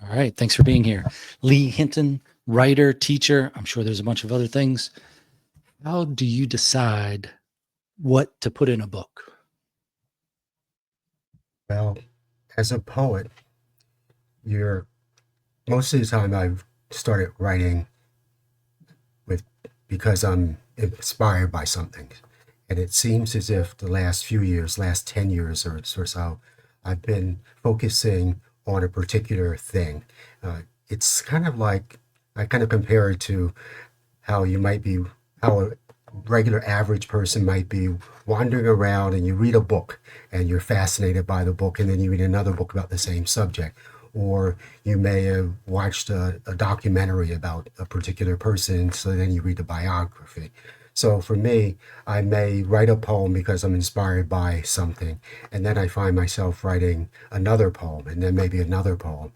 All right. Thanks for being here. Lee Hinton, writer, teacher. I'm sure there's a bunch of other things. How do you decide what to put in a book? Well, as a poet, you're most of the time I've started writing with because I'm inspired by something. And it seems as if the last few years, last 10 years or so, I've been focusing on a particular thing. It's kind of like I kind of compare it to how you might be, how a regular average person might be wandering around and you read a book and you're fascinated by the book and then you read another book about the same subject. Or you may have watched a documentary about a particular person, so then you read the biography. So for me, I may write a poem because I'm inspired by something, and then I find myself writing another poem, and then maybe another poem.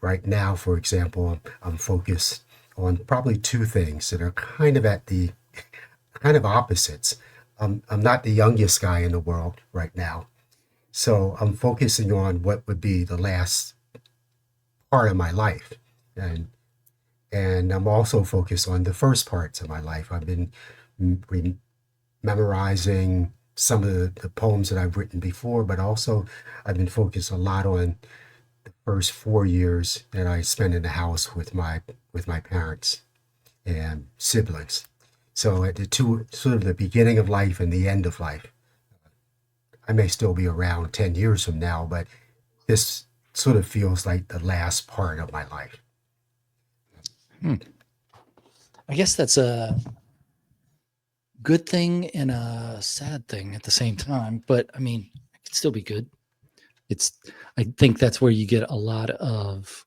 Right now, for example, I'm focused on probably two things that are kind of at the kind of opposites. I'm not the youngest guy in the world right now, so I'm focusing on what would be the last part of my life, and I'm also focused on the first parts of my life. I've been memorizing some of the poems that I've written before, but also I've been focused a lot on the first 4 years that I spent in the house with my parents and siblings. So at the two sort of the beginning of life and the end of life, I may still be around 10 years from now, but this sort of feels like the last part of my life. Hmm. I guess that's a good thing and a sad thing at the same time. But I mean, it can still be good. It's, I think that's where you get a lot of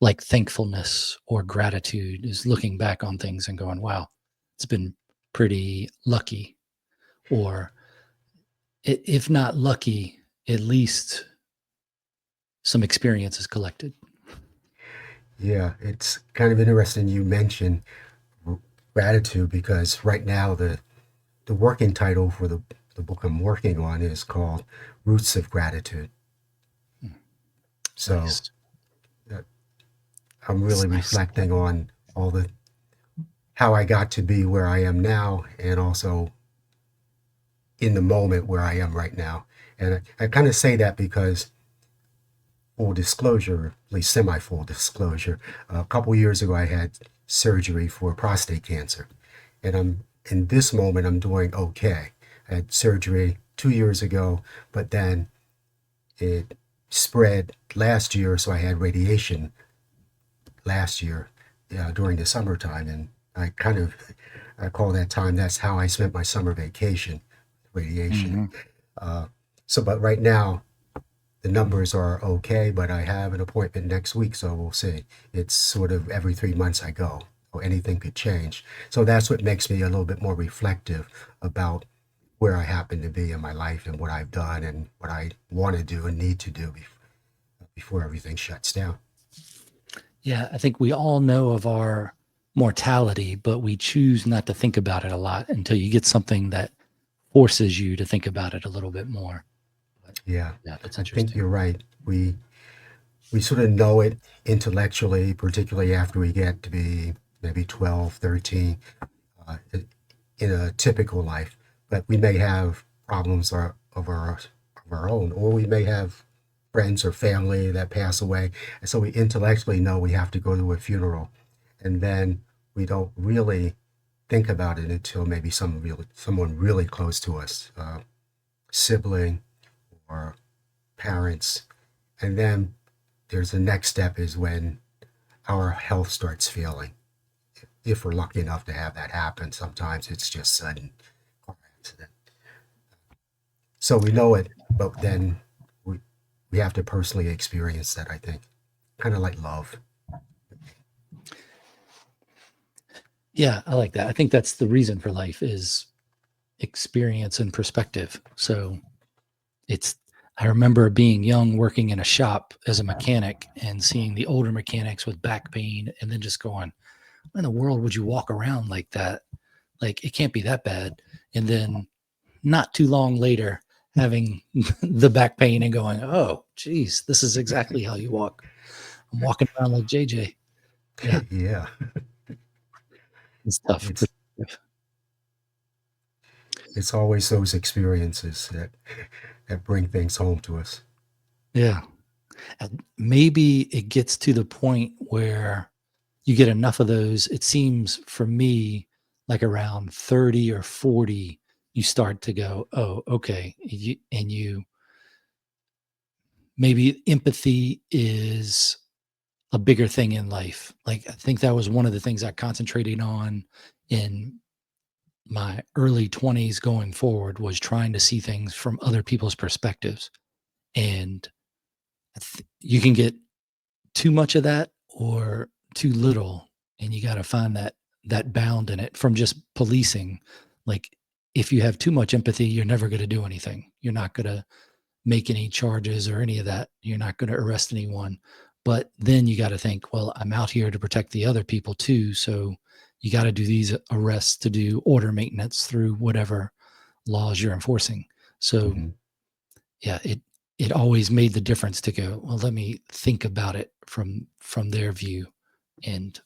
like thankfulness or gratitude is looking back on things and going, wow, it's been pretty lucky. Or if not lucky, at least some experience is collected. Yeah, it's kind of interesting you mentioned gratitude because right now the working title for the book I'm working on is called Roots of Gratitude. Hmm. So Nice. uh, I'm It's really nice. reflecting on all the how I got to be where I am now and also in the moment where I am right now. And I kind of say that because full disclosure, at least semi full disclosure, a couple years ago I had surgery for prostate cancer. And I'm in this moment, I'm doing okay. I had surgery 2 years ago, but then it spread last year, so I had radiation last year during the summertime, and I call that time. That's how I spent my summer vacation, radiation. Mm-hmm. Uh, but right now the numbers are okay, but I have an appointment next week, so we'll see. It's sort of every 3 months I go, or anything could change. So that's what makes me a little bit more reflective about where I happen to be in my life and what I've done and what I want to do and need to do before everything shuts down. Yeah, I think we all know of our mortality, but we choose not to think about it a lot until you get something that forces you to think about it a little bit more. But Yeah, yeah, that's I think interesting. you're right. We sort of know it intellectually, particularly after we get to be maybe 12, 13, uh, in a typical life. But we may have problems of our own, or we may have friends or family that pass away. And so we intellectually know we have to go to a funeral. And then we don't really think about it until maybe someone really close to us, sibling or parents. And then there's the next step is when our health starts failing. If we're lucky enough to have that happen, sometimes it's just sudden car accident. So we know it, but then we, we have to personally experience that, I think. Kind of like love. Yeah, I like that. I think that's the reason for life is experience and perspective. So it's, I remember being young working in a shop as a mechanic and seeing the older mechanics with back pain and then just going, why in the world would you walk around like that? Like it can't be that bad. And then not too long later, having the back pain and going, oh, geez, this is exactly how you walk. I'm walking around like JJ. Yeah, Yeah, it's tough. it's it's always those experiences that bring things home to us. Yeah. And maybe it gets to the point where you get enough of those. It seems for me like around 30 or 40, you start to go, oh, okay. And you maybe empathy is a bigger thing in life. Like, I think that was one of the things I concentrated on in my early 20s going forward, was trying to see things from other people's perspectives. And you can get too much of that or too little, and you got to find that bound in it from just policing. Like, if you have too much empathy, you're never going to do anything. You're not going to make any charges or any of that. You're not going to arrest anyone. But then you got to think, well, I'm out here to protect the other people too. So you got to do these arrests to do order maintenance through whatever laws you're enforcing. So Hmm. yeah, it always made the difference to go, well, let me think about it from their view. And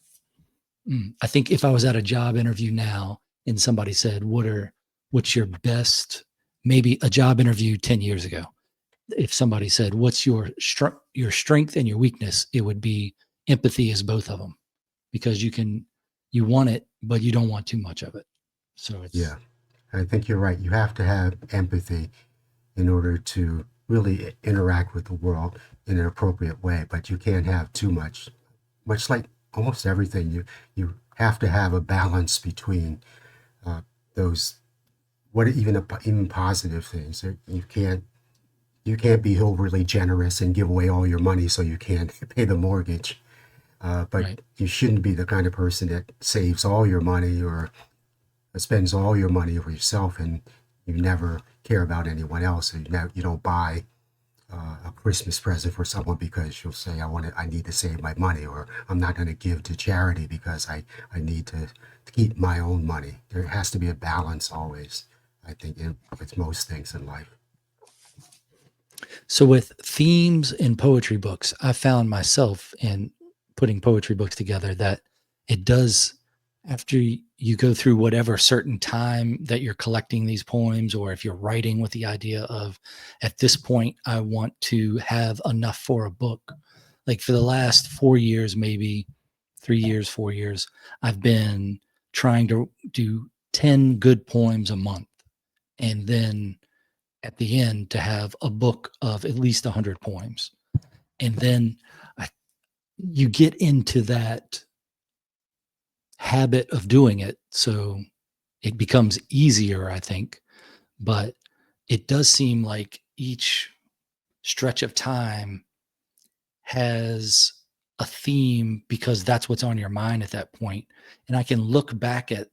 I think if I was at a job interview now and somebody said, what's your best, maybe a job interview 10 years ago, if somebody said, what's your strength and your weakness, it would be empathy is both of them, because you want it, but you don't want too much of it. So it's Yeah, I think you're right. You have to have empathy in order to really interact with the world in an appropriate way, but you can't have too much. Much like almost everything, you have to have a balance between uh, those what even positive things. You can't be overly generous and give away all your money so you can't pay the mortgage. But right. you shouldn't be the kind of person that saves all your money or spends all your money for yourself and you never care about anyone else. And you don't buy a Christmas present for someone because you'll say, I need to save my money, or I'm not going to give to charity because I need to keep my own money. There has to be a balance always, I think, with most things in life. So with themes in poetry books, I found myself in putting poetry books together that it does, after you go through whatever certain time that you're collecting these poems, or if you're writing with the idea of, at this point, I want to have enough for a book. Like for the last 4 years, maybe 3 years, 4 years, I've been trying to do 10 good poems a month. And then at the end to have a book of at least 100 poems. And then I, you get into that habit of doing it. So it becomes easier, I think. But it does seem like each stretch of time has a theme, because that's what's on your mind at that point. And I can look back at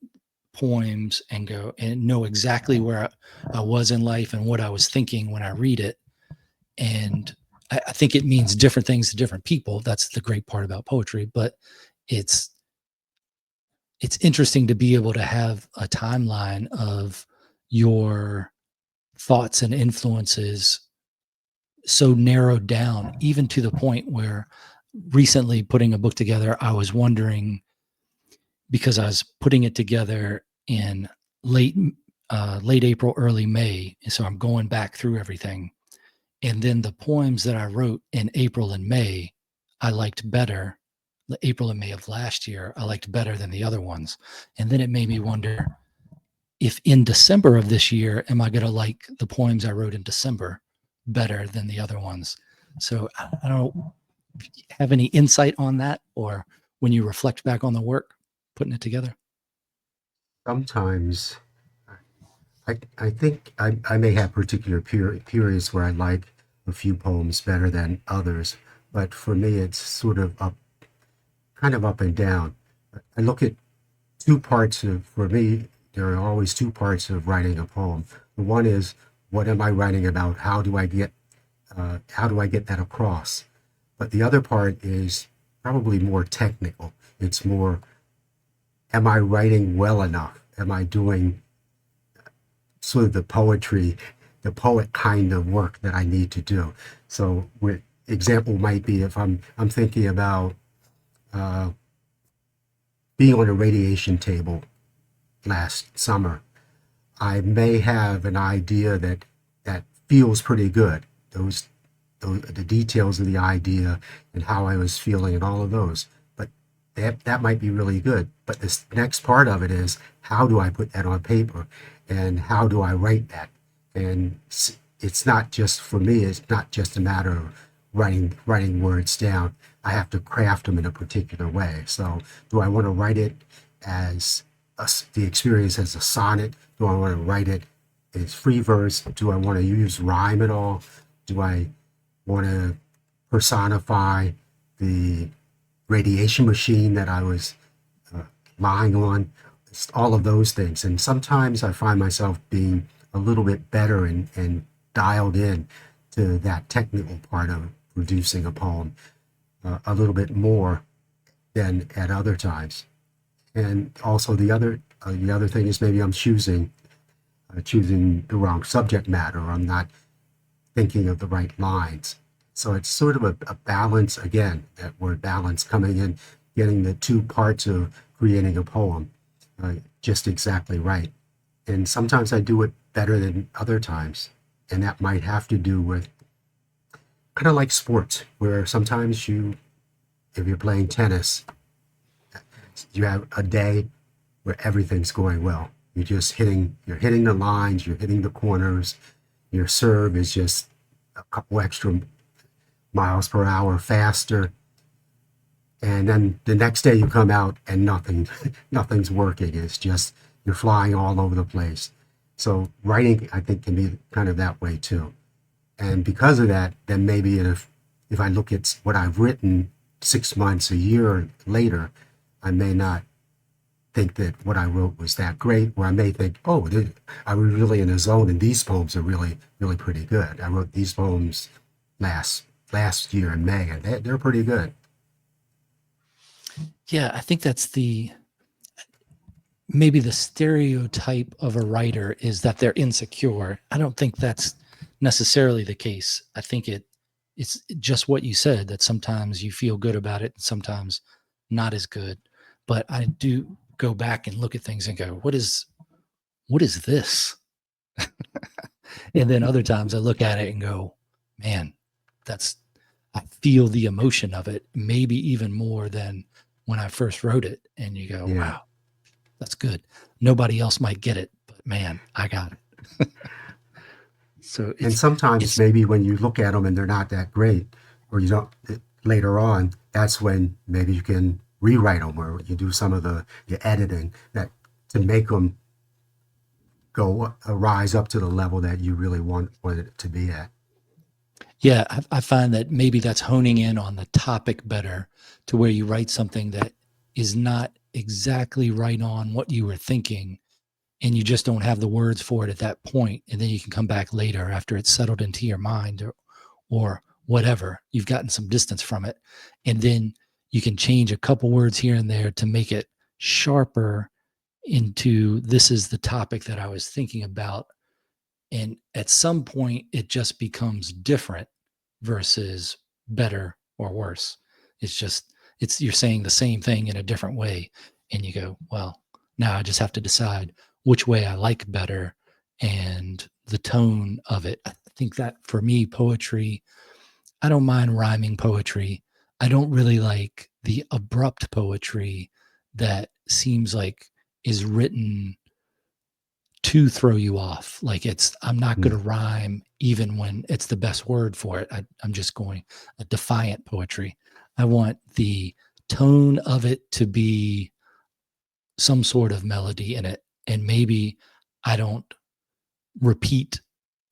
poems and go and know exactly where I was in life and what I was thinking when I read it. And I think it means different things to different people. That's the great part about poetry. But it's it's interesting to be able to have a timeline of your thoughts and influences so narrowed down, even to the point where recently putting a book together, I was wondering, because I was putting it together in late late April, early May, and so I'm going back through everything. And then the poems that I wrote in April and May, I liked better. The April and May of last year, I liked better than the other ones. And then it made me wonder, if in December of this year, am I going to like the poems I wrote in December better than the other ones? So I don't have any insight on that, or when you reflect back on the work, putting it together. Sometimes I think I may have particular periods where I like a few poems better than others, but for me it's sort of kind of up and down. I look at two parts of, for me, there are always two parts of writing a poem. The one is, what am I writing about? How do I get that across? But the other part is probably more technical. It's more, am I writing well enough? Am I doing sort of the poet kind of work that I need to do? So with example might be if I'm thinking about being on a radiation table last summer. I may have an idea that feels pretty good. Those the details of the idea and how I was feeling and all of those. But that might be really good. But this next part of it is, how do I put that on paper, and how do I write that? And it's not just for me. It's not just a matter of writing words down. I have to craft them in a particular way. So, do I want to write it as the experience as a sonnet? Do I want to write it as free verse? Do I want to use rhyme at all? Do I want to personify the radiation machine that I was lying on? It's all of those things. And sometimes I find myself being a little bit better and dialed in to that technical part of producing a poem a little bit more than at other times. And also the other thing is, maybe I'm choosing the wrong subject matter, or I'm not thinking of the right lines. So it's sort of a balance, again, that word balance, coming in, getting the two parts of creating a poem just exactly right. And sometimes I do it better than other times. And that might have to do with kind of like sports, where sometimes if you're playing tennis, you have a day where everything's going well. You're hitting the lines, you're hitting the corners, your serve is just a couple extra miles per hour faster. And then the next day you come out and nothing's working. It's just, you're flying all over the place. So writing, I think, can be kind of that way too. And because of that, then maybe if I look at what I've written 6 months, a year later, I may not think that what I wrote was that great, or I may think, oh, I was really in a zone, and these poems are really, really pretty good. I wrote these poems last year in May, and they're pretty good. Yeah, I think that's maybe the stereotype of a writer is that they're insecure. I don't think that's necessarily the case. I think it's just what you said, that sometimes you feel good about it and sometimes not as good. But I do go back and look at things and go, what is this? And then other times I look at it and go, man, I feel the emotion of it, maybe even more than when I first wrote it. And you go, Yeah. wow, that's good. Nobody else might get it, but man, I got it. So And sometimes maybe when you look at them and they're not that great, or you don't, later on, that's when maybe you can rewrite them, or you do some of the editing that to make them go rise up to the level that you really wanted it to be at. yeah, I find that maybe that's honing in on the topic better, to where you write something that is not exactly right on what you were thinking, and you just don't have the words for it at that point, and then you can come back later after it's settled into your mind, or whatever, you've gotten some distance from it, and then you can change a couple words here and there to make it sharper into, this is the topic that I was thinking about. And at some point it just becomes different versus better or worse. You're saying the same thing in a different way, and you go, well, now I just have to decide which way I like better and the tone of it. I think that for me, poetry, I don't mind rhyming poetry. I don't really like the abrupt poetry that seems like is written to throw you off. Like, I'm not going to rhyme even when it's the best word for it. I'm just going a defiant poetry. I want the tone of it to be some sort of melody in it. And maybe I don't repeat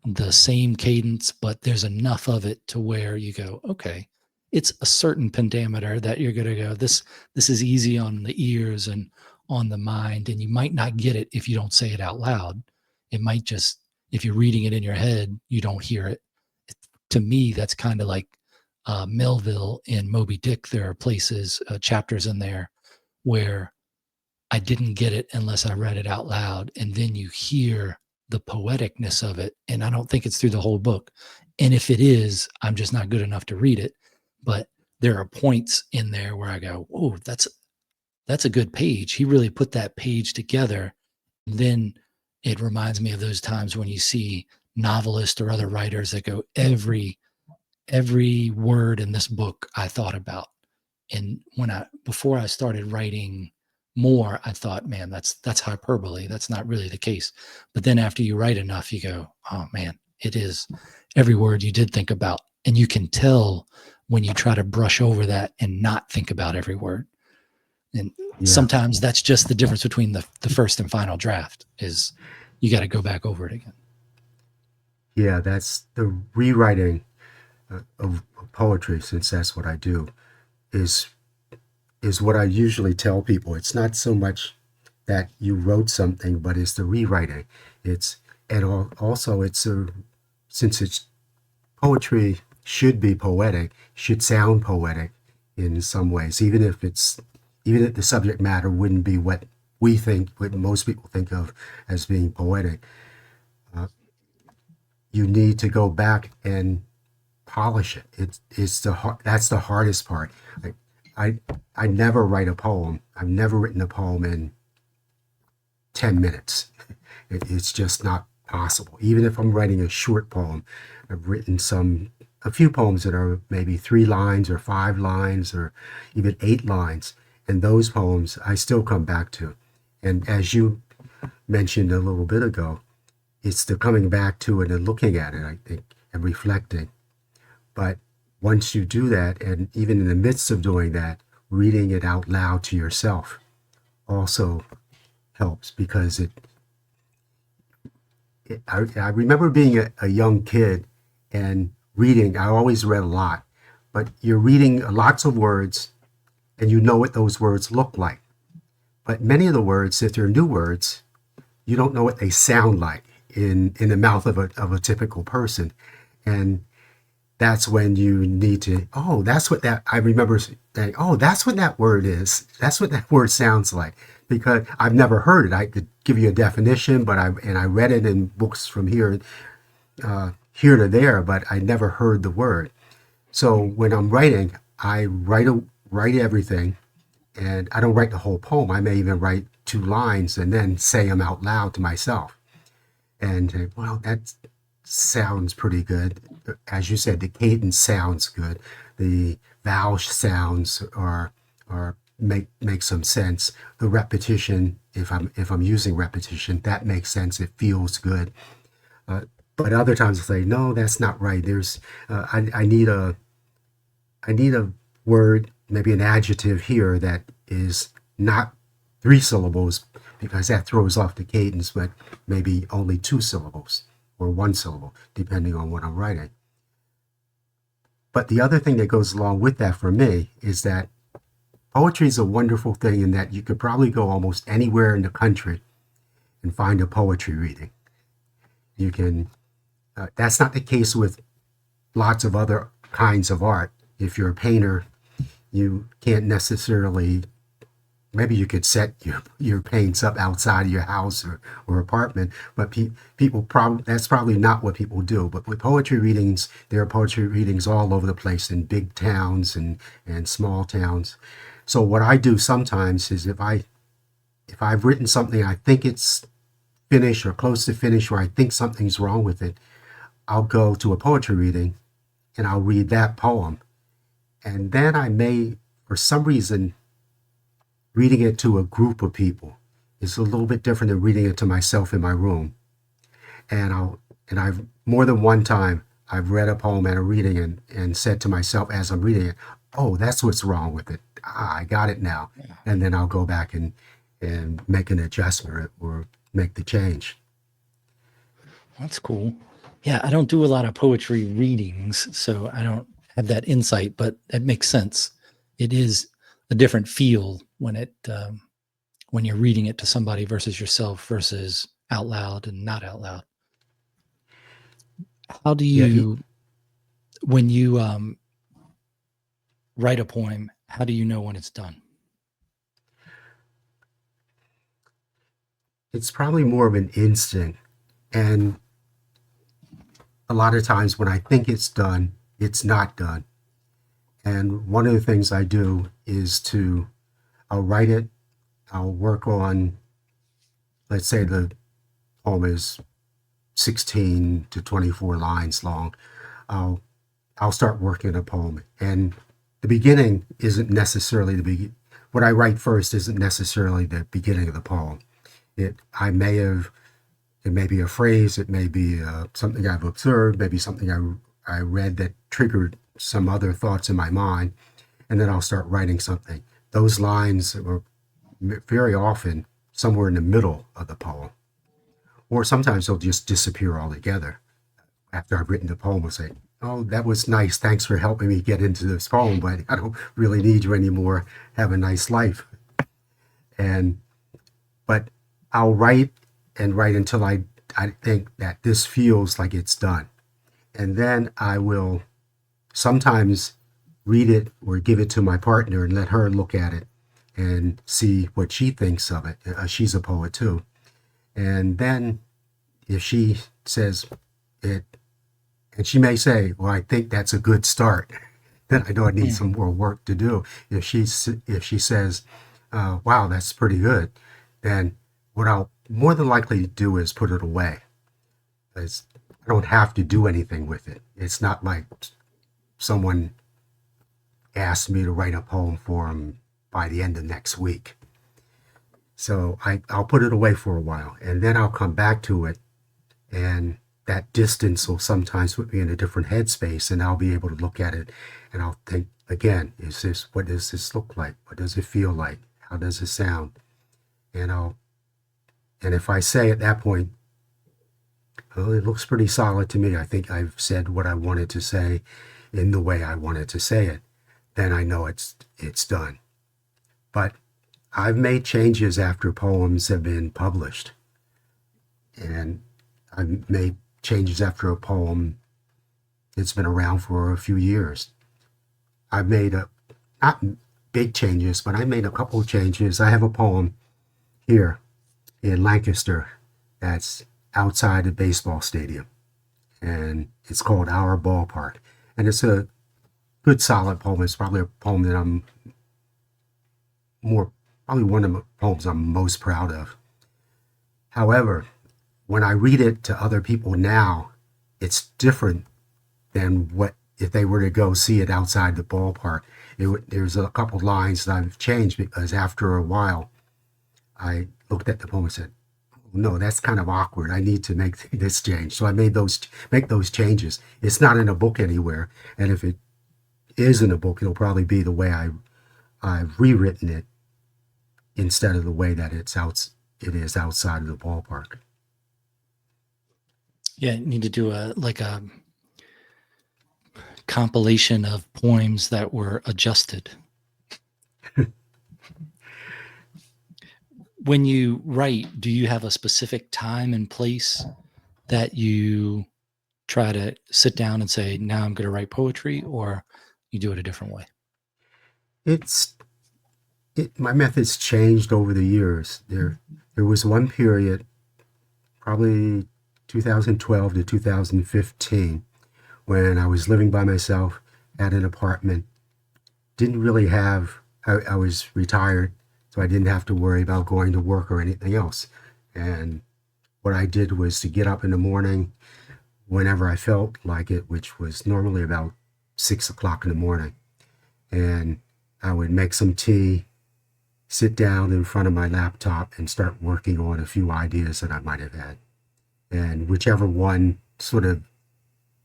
the same cadence, but there's enough of it to where you go, okay, it's a certain pentameter that you're going to go, this is easy on the ears and on the mind. And you might not get it if you don't say it out loud. It might just, if you're reading it in your head, you don't hear it. To me, that's kind of like Melville in Moby Dick. There are places, chapters in there where I didn't get it unless I read it out loud. And then you hear the poeticness of it, and I don't think it's through the whole book. And if it is, I'm just not good enough to read it. But there are points in there where I go, "Oh, that's a good page. He really put that page together." And then it reminds me of those times when you see novelists or other writers that go, every word in this book I thought about. And before I started writing more, I thought, man, that's hyperbole. That's not really the case. But then after you write enough, you go, oh man, it is every word you did think about. And you can tell when you try to brush over that and not think about every word. And Yeah. sometimes that's just the difference between the first and final draft is you got to go back over it again. Yeah, that's the rewriting of poetry, since that's what I do, is what I usually tell people. It's not so much that you wrote something, but it's the rewriting. It's also it's a since it's poetry should be poetic, should sound poetic in some ways, even if the subject matter wouldn't be what what most people think of as being poetic. You need to go back and polish it. That's the hardest part. Like, I never write a poem. I've never written a poem in 10 minutes. It's just not possible. Even if I'm writing a short poem, I've written a few poems that are maybe 3 lines or 5 lines or even 8 lines. And those poems I still come back to. And as you mentioned a little bit ago, it's the coming back to it and looking at it, I think, and reflecting. But once you do that, and even in the midst of doing that, reading it out loud to yourself also helps, because I remember being a young kid and reading. I always read a lot, but you're reading lots of words and you know what those words look like. But many of the words, if they're new words, you don't know what they sound like in the mouth of a typical person. And that's when you need to, I remember saying, oh, that's what that word is. That's what that word sounds like, because I've never heard it. I could give you a definition, but I read it in books from here to there, but I never heard the word. So when I'm writing, I write everything, and I don't write the whole poem. I may even write 2 lines and then say them out loud to myself. And well, that sounds pretty good. As you said, the cadence sounds good. The vowel sounds are make some sense. The repetition, if I'm using repetition, that makes sense. It feels good. But other times I say, no, that's not right. I need a word, maybe an adjective here that is not 3 syllables, because that throws off the cadence, but maybe only 2 syllables or 1 syllable, depending on what I'm writing. But the other thing that goes along with that for me is that poetry is a wonderful thing in that you could probably go almost anywhere in the country and find a poetry reading. You can, that's not the case with lots of other kinds of art. If you're a painter, you can't necessarily, maybe you could set your paints up outside of your house or apartment, but that's probably not what people do. But with poetry readings, there are poetry readings all over the place in big towns and small towns. So what I do sometimes is if I've written something, I think it's finished or close to finish, or I think something's wrong with it, I'll go to a poetry reading and I'll read that poem. And then I may, for some reason, reading it to a group of people is a little bit different than reading it to myself in my room. And I've more than one time I've read a poem at a reading and said to myself as I'm reading it, oh, that's what's wrong with it. I got it now. Yeah. And then I'll go back and make an adjustment or make the change. That's cool. Yeah, I don't do a lot of poetry readings, so I don't have that insight, but it makes sense. It is a different feel when you're reading it to somebody versus yourself versus out loud and not out loud. How do Yeah, you, when you write a poem, how do you know when it's done? it's probably more of an instinct And a lot of times when I think it's done, it's not done. And one of the things I do is I'll write it, I'll work on, let's say the poem is 16 to 24 lines long. I'll I'll start working a poem, and the beginning isn't necessarily what I write first isn't necessarily the beginning of the poem. It may be a phrase, it may be something I've observed, maybe something I read that triggered some other thoughts in my mind, and then I'll start writing something. Those lines are very often somewhere in the middle of the poem, or sometimes they'll just disappear altogether. After I've written the poem, I'll say, "Oh, that was nice. Thanks for helping me get into this poem, but I don't really need you anymore. Have a nice life." And but I'll write and write until I think that this feels like it's done. And then I will sometimes read it or give it to my partner and let her look at it and see what she thinks of it. She's a poet too. And then if she says it, and she may say, "Well, I think that's a good start," then I know I need Mm. some more work to do. If she says, "Wow, that's pretty good," then what I'll more than likely do is put it away. Because I don't have to do anything with it. It's not like someone asked me to write a poem for them by the end of next week. So I'll put it away for a while, and then I'll come back to it, and that distance will sometimes put me in a different headspace, and I'll be able to look at it, and I'll think again: what does this look like? What does it feel like? How does it sound? And if I say at that point, "Oh, it looks pretty solid to me. I think I've said what I wanted to say in the way I wanted to say it," then I know it's done. But I've made changes after poems have been published, and I've made changes after a poem that's been around for a few years. I've made not big changes, but I made a couple of changes. I have a poem here in Lancaster that's outside a baseball stadium, and it's called Our Ballpark. And it's a good, solid poem. It's probably a poem that probably one of the poems I'm most proud of. However, when I read it to other people now, it's different than what if they were to go see it outside the ballpark. There's a couple lines that I've changed because after a while, I looked at the poem and said, "No, that's kind of awkward. I need to make this change." So I make those changes. It's not in a book anywhere, and if it is in a book, it'll probably be the way I've rewritten it instead of the way that it is outside of the ballpark. Yeah, you need to do a compilation of poems that were adjusted. When you write, do you have a specific time and place that you try to sit down and say, "Now I'm going to write poetry," or you do it a different way? My methods changed over the years. There was one period, probably 2012 to 2015, when I was living by myself at an apartment. Didn't really have, I was retired, so I didn't have to worry about going to work or anything else. And what I did was to get up in the morning whenever I felt like it, which was normally about 6 o'clock in the morning. And I would make some tea, sit down in front of my laptop, and start working on a few ideas that I might have had. And whichever one sort of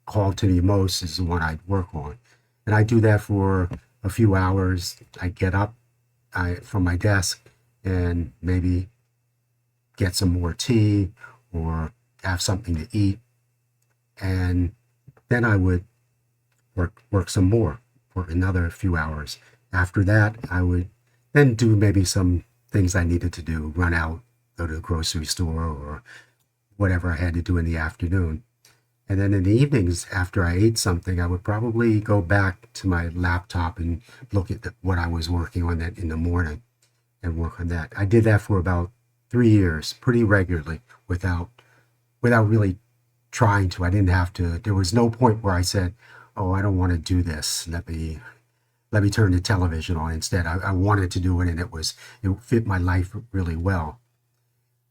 called to me most is the one I'd work on. And I do that for a few hours. I get up from my desk and maybe get some more tea or have something to eat. And then I would work some more for another few hours. After that, I would then do maybe some things I needed to do, run out, go to the grocery store, or whatever I had to do in the afternoon. And then in the evenings, after I ate something, I would probably go back to my laptop and look at what I was working on that in the morning and work on that. I did that for about 3 years, pretty regularly, without without really trying to. I didn't have to. There was no point where I said, "Oh, I don't want to do this. Let me turn the television on instead." I wanted to do it, and it fit my life really well,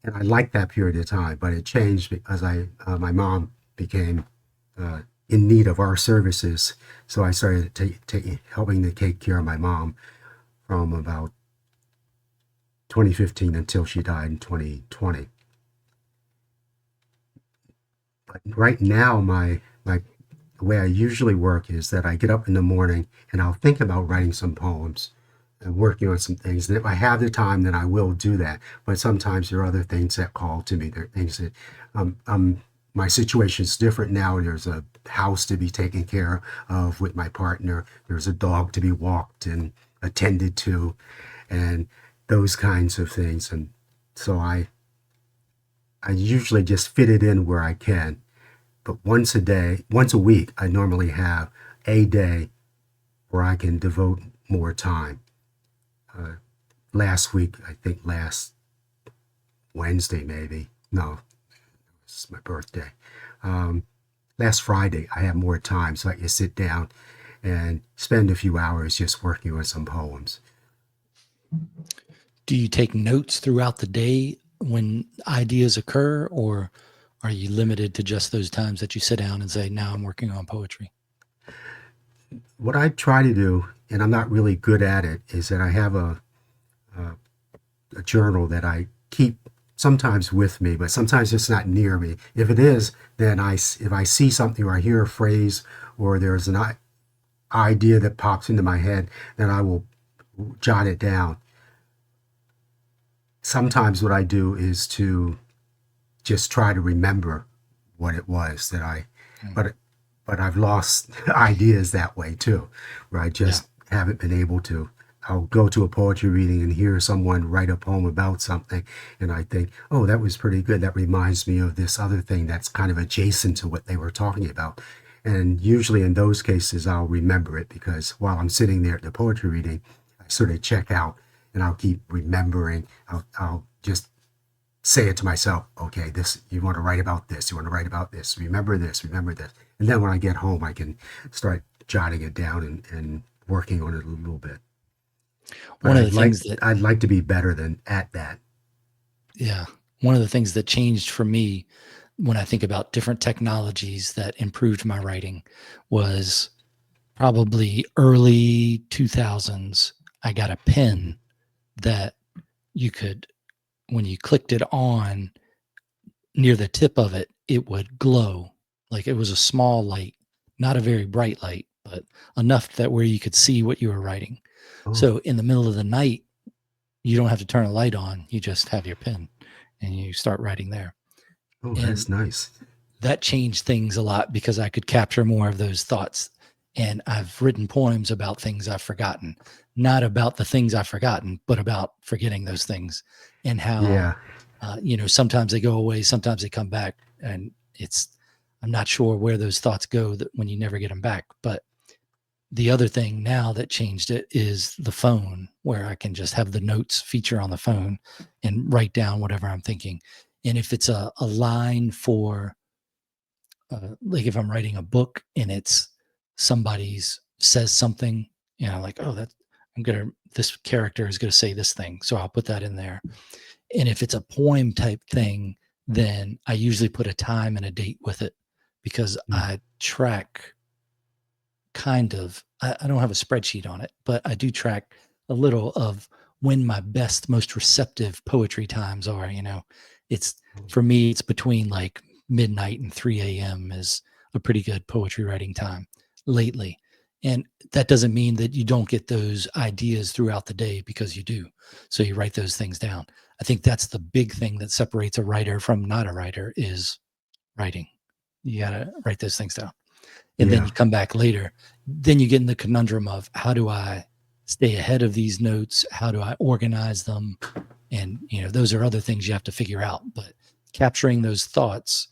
and I liked that period of time. But it changed because my mom became in need of our services, so I started helping to take care of my mom from about 2015 until she died in 2020. But right now, my the way I usually work is that I get up in the morning and I'll think about writing some poems and working on some things. And if I have the time, then I will do that. But sometimes there are other things that call to me. There are things that my situation is different now. There's a house to be taken care of with my partner. There's a dog to be walked and attended to, and those kinds of things. And so I usually just fit it in where I can. But once a week, I normally have a day where I can devote more time. Last week, I think last Wednesday, maybe. No, it's my birthday. Last Friday, I have more time, so I can sit down and spend a few hours just working on some poems. Do you take notes throughout the day when ideas occur, or are you limited to just those times that you sit down and say, now I'm working on poetry? What I try to do, and I'm not really good at it, is that I have a journal that I keep sometimes with me, but sometimes it's not near me. If it is, then if I see something or I hear a phrase or there's an idea that pops into my head, then I will jot it down. Sometimes what I do is to just try to remember what it was that but I've lost ideas that way too, where I just haven't been able to. I'll go to a poetry reading and hear someone write a poem about something, and I think, oh, that was pretty good. That reminds me of this other thing that's kind of adjacent to what they were talking about. And usually in those cases, I'll remember it because while I'm sitting there at the poetry reading, I sort of check out and I'll keep remembering. I'll just say it to myself, okay, this, you want to write about this, you want to write about this, remember this, remember this. And then when I get home, I can start jotting it down and working on it a little bit. But One of the things I'd like to be better than at that. Yeah. One of the things that changed for me when I think about different technologies that improved my writing was probably early 2000s. I got a pen that you could, when you clicked it on near the tip of it, it would glow. Like it was a small light, not a very bright light, but enough that where you could see what you were writing. Oh, So in the middle of the night, you don't have to turn a light on. You just have your pen and you start writing there. oh, And that's nice. that changed things a lot because I could capture more of those thoughts. And I've written poems about things I've forgotten, not about the things I've forgotten, but about forgetting those things and how, Yeah. Sometimes they go away, sometimes they come back, and I'm not sure where those thoughts go when you never get them back. But the other thing now that changed it is the phone, where I can just have the notes feature on the phone and write down whatever I'm thinking. And if it's a line for, like if I'm writing a book and it's somebody's says something, like, oh, this character is going to say this thing. So I'll put that in there. And if it's a poem type thing, then I usually put a time and a date with it because I track I don't have a spreadsheet on it, but I do track a little of when my best, most receptive poetry times are. For me, it's between like midnight and 3 a.m. is a pretty good poetry writing time lately. And that doesn't mean that you don't get those ideas throughout the day, because you do. So you write those things down. I think that's the big thing that separates a writer from not a writer is writing. You got to write those things down. And then Yeah. you come back later. Then you get in the conundrum of, how do I stay ahead of these notes? How do I organize them? And, those are other things you have to figure out. But capturing those thoughts,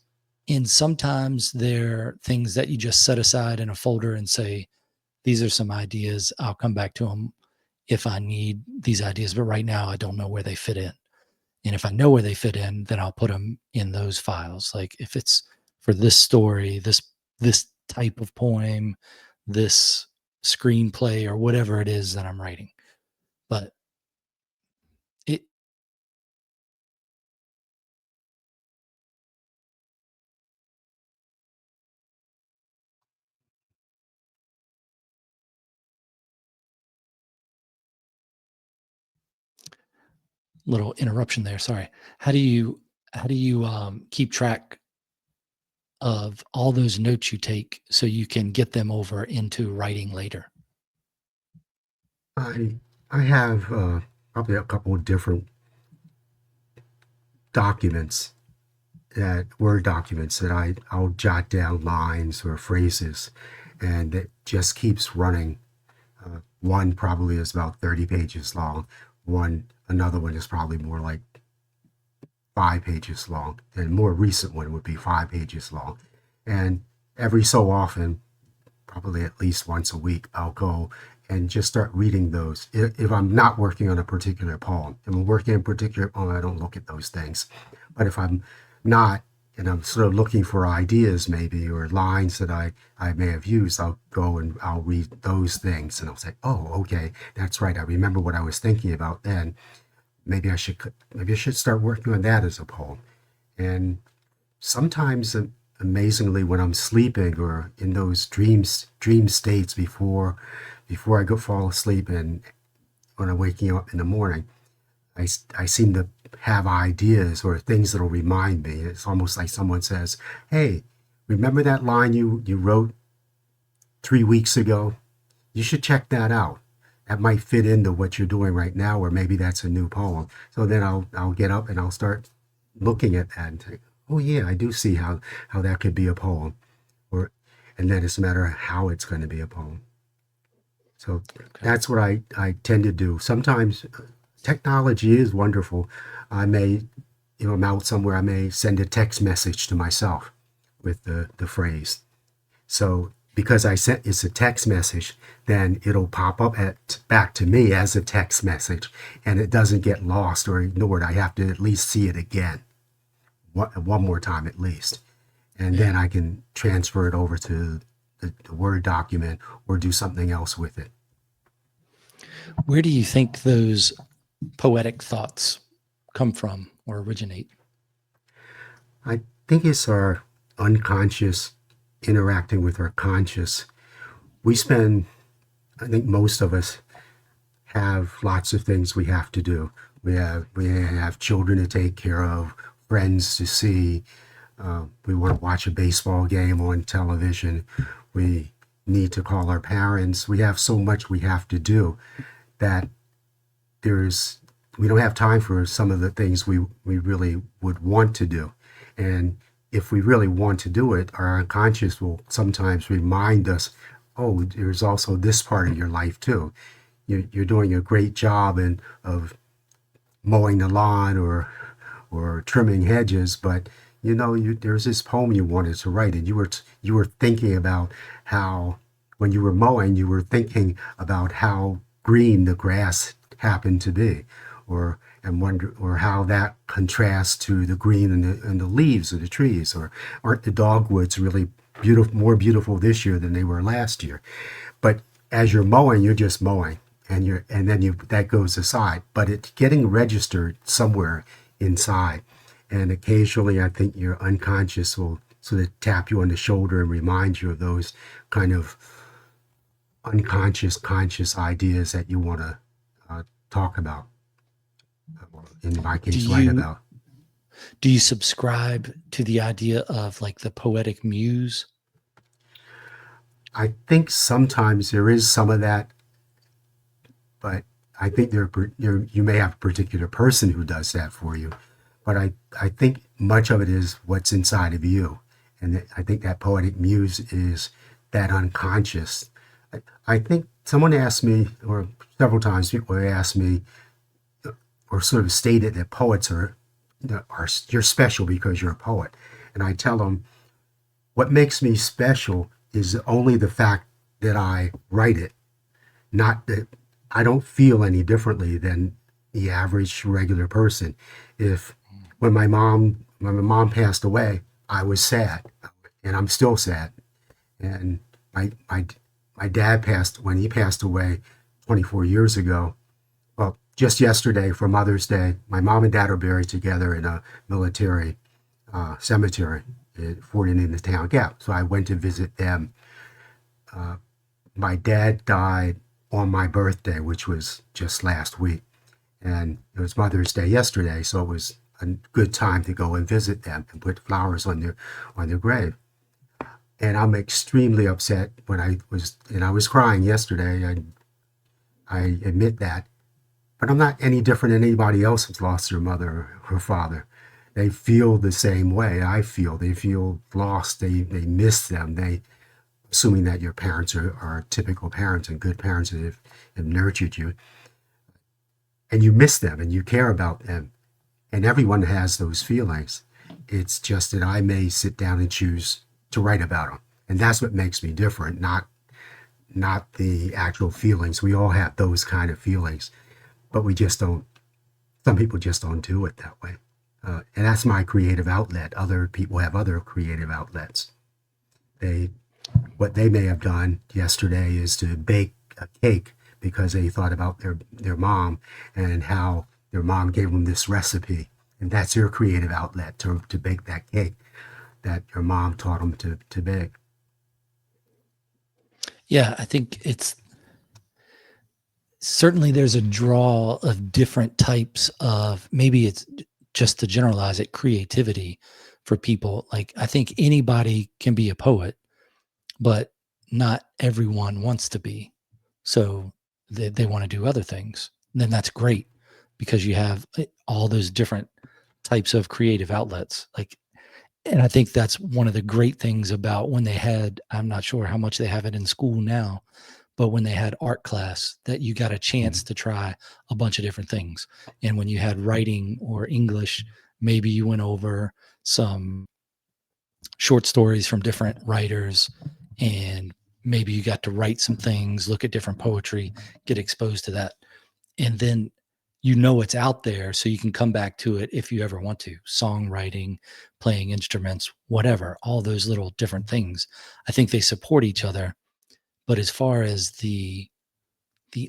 and sometimes they're things that you just set aside in a folder and say, these are some ideas. I'll come back to them if I need these ideas. But right now, I don't know where they fit in. And if I know where they fit in, then I'll put them in those files. Like if it's for this story, this type of poem, this screenplay, or whatever it is that I'm writing. But it little interruption there. Sorry. How do you keep track of all those notes you take so you can get them over into writing later? I have probably a couple of different documents, that Word documents, that I'll jot down lines or phrases, and it just keeps running. One probably is about 30 pages long. Another one is probably more like 5 pages long, and a more recent one would be 5 pages long. And every so often, probably at least once a week, I'll go and just start reading those. If I'm not working on a particular poem, if I'm working on a particular poem, I don't look at those things. But if I'm not, and I'm sort of looking for ideas maybe, or lines that I may have used, I'll go and I'll read those things, and I'll say, oh, okay, that's right. I remember what I was thinking about then. Maybe I should start working on that as a poem. And sometimes, amazingly, when I'm sleeping or in those dream states before I go fall asleep, and when I'm waking up in the morning, I seem to have ideas or things that'll remind me. It's almost like someone says, hey, remember that line you wrote 3 weeks ago? You should check that out. That might fit into what you're doing right now, or maybe that's a new poem. So then I'll get up and I'll start looking at that and think, oh yeah, I do see how that could be a poem. And then it's a matter of how it's going to be a poem. So that's what I tend to do. Sometimes technology is wonderful. I may, I'm out somewhere, I may send a text message to myself with the phrase. So because it's a text message, then it'll pop up back to me as a text message, and it doesn't get lost or ignored. I have to at least see it again, one more time at least. And then I can transfer it over to the Word document or do something else with it. Where do you think those poetic thoughts come from or originate? I think it's our unconscious interacting with our conscious. I think most of us have lots of things we have to do. We have children to take care of, friends to see. We want to watch a baseball game on television. We need to call our parents. We have so much we have to do that we don't have time for some of the things we really would want to do. And if we really want to do it, our unconscious will sometimes remind us, oh, there's also this part of your life too. You're doing a great job of mowing the lawn or trimming hedges, but there's this poem you wanted to write, and you were thinking about how, when you were mowing, you were thinking about how green the grass happened to be, or how that contrasts to the green and the leaves of the trees, or aren't the dogwoods really more beautiful this year than they were last year? But as you're mowing, you're just mowing, and then that goes aside, but it's getting registered somewhere inside. And occasionally, I think your unconscious will sort of tap you on the shoulder and remind you of those kind of unconscious, conscious ideas that you want to talk about. In my case, write about. Do you subscribe to the idea of like the poetic muse? I think sometimes there is some of that, but I think you may have a particular person who does that for you. But I think much of it is what's inside of you. And I think that poetic muse is that unconscious. I think someone asked me, or several times people have asked me, or sort of stated that poets you're special because you're a poet. And I tell them, what makes me special is only the fact that I write it, not that I don't feel any differently than the average regular person. If when my mom passed away, I was sad, and I'm still sad. And my dad passed when he passed away 24 years ago. Well, just yesterday for Mother's Day, my mom and dad are buried together in a military cemetery at Fort in the town gap. So I went to visit them. My dad died on my birthday, which was just last week, and it was Mother's Day yesterday, so it was a good time to go and visit them and put flowers on their grave. And I'm extremely upset and I was crying yesterday. I admit that, but I'm not any different than anybody else who's lost their mother or her father. They feel the same way I feel. They feel lost. They miss them. Assuming that your parents are typical parents and good parents that have nurtured you, and you miss them and you care about them, and everyone has those feelings. It's just that I may sit down and choose to write about them, and that's what makes me different. Not the actual feelings. We all have those kind of feelings, but we just don't. Some people just don't do it that way, and that's my creative outlet. Other people have other creative outlets. What they may have done yesterday is to bake a cake because they thought about their mom and how their mom gave them this recipe, and that's their creative outlet to bake that cake that your mom taught them to bake. Yeah, I think it's certainly there's a draw of different types of, maybe it's just to generalize it, creativity for people. Like, I think anybody can be a poet, but not everyone wants to be. So they want to do other things. And then that's great because you have all those different types of creative outlets. Like, and I think that's one of the great things about when they had, I'm not sure how much they have it in school now, but when they had art class, that you got a chance to try a bunch of different things. And when you had writing or English, maybe you went over some short stories from different writers, and maybe you got to write some things, look at different poetry, get exposed to that. And then it's out there, so you can come back to it if you ever want to. Songwriting, playing instruments, whatever, all those little different things. I think they support each other. But as far as the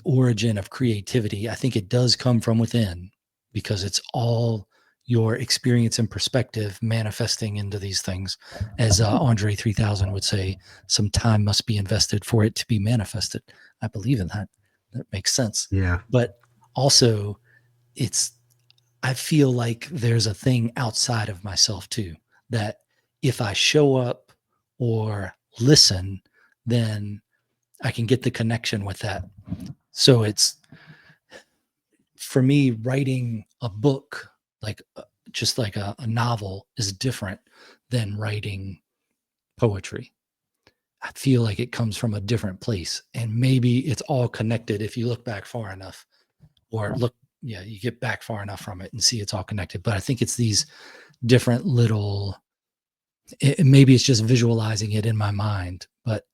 origin of creativity, I think it does come from within, because it's all your experience and perspective manifesting into these things. As Andre 3000 would say, some time must be invested for it to be manifested. I believe in that. That makes sense. Yeah. But also, I feel like there's a thing outside of myself too, that if I show up or listen, then I can get the connection with that. So it's, for me, writing a book, like just like a novel, is different than writing poetry. I feel like it comes from a different place, and maybe it's all connected if you look back far enough, or you get back far enough from it and see it's all connected. But I think it's these different little, maybe it's just visualizing it in my mind, but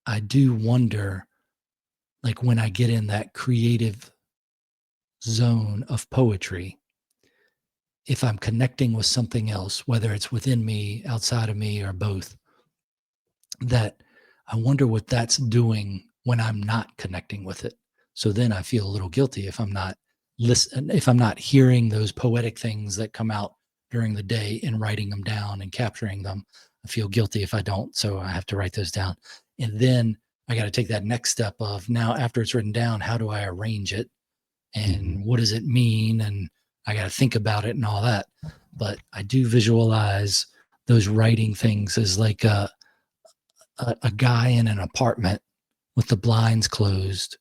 I do wonder, like, when I get in that creative zone of poetry, if I'm connecting with something else, whether it's within me, outside of me, or both, that I wonder what that's doing when I'm not connecting with it. So then I feel a little guilty if I'm not if I'm not hearing those poetic things that come out during the day and writing them down and capturing them. I feel guilty if I don't. So I have to write those down. And then I got to take that next step of, now after it's written down, how do I arrange it? And what does it mean? And I got to think about it and all that. But I do visualize those writing things as like a guy in an apartment with the blinds closed,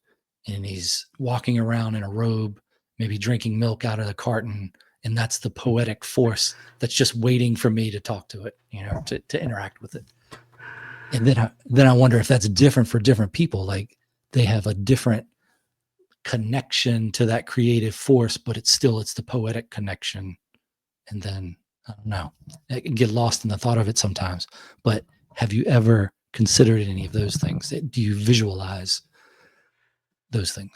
and he's walking around in a robe, maybe drinking milk out of the carton. And that's the poetic force that's just waiting for me to talk to it, to interact with it. And then I wonder if that's different for different people. Like, they have a different connection to that creative force, but it's the poetic connection. And then, I don't know, I can get lost in the thought of it sometimes. But have you ever considered any of those things? Do you visualize those things?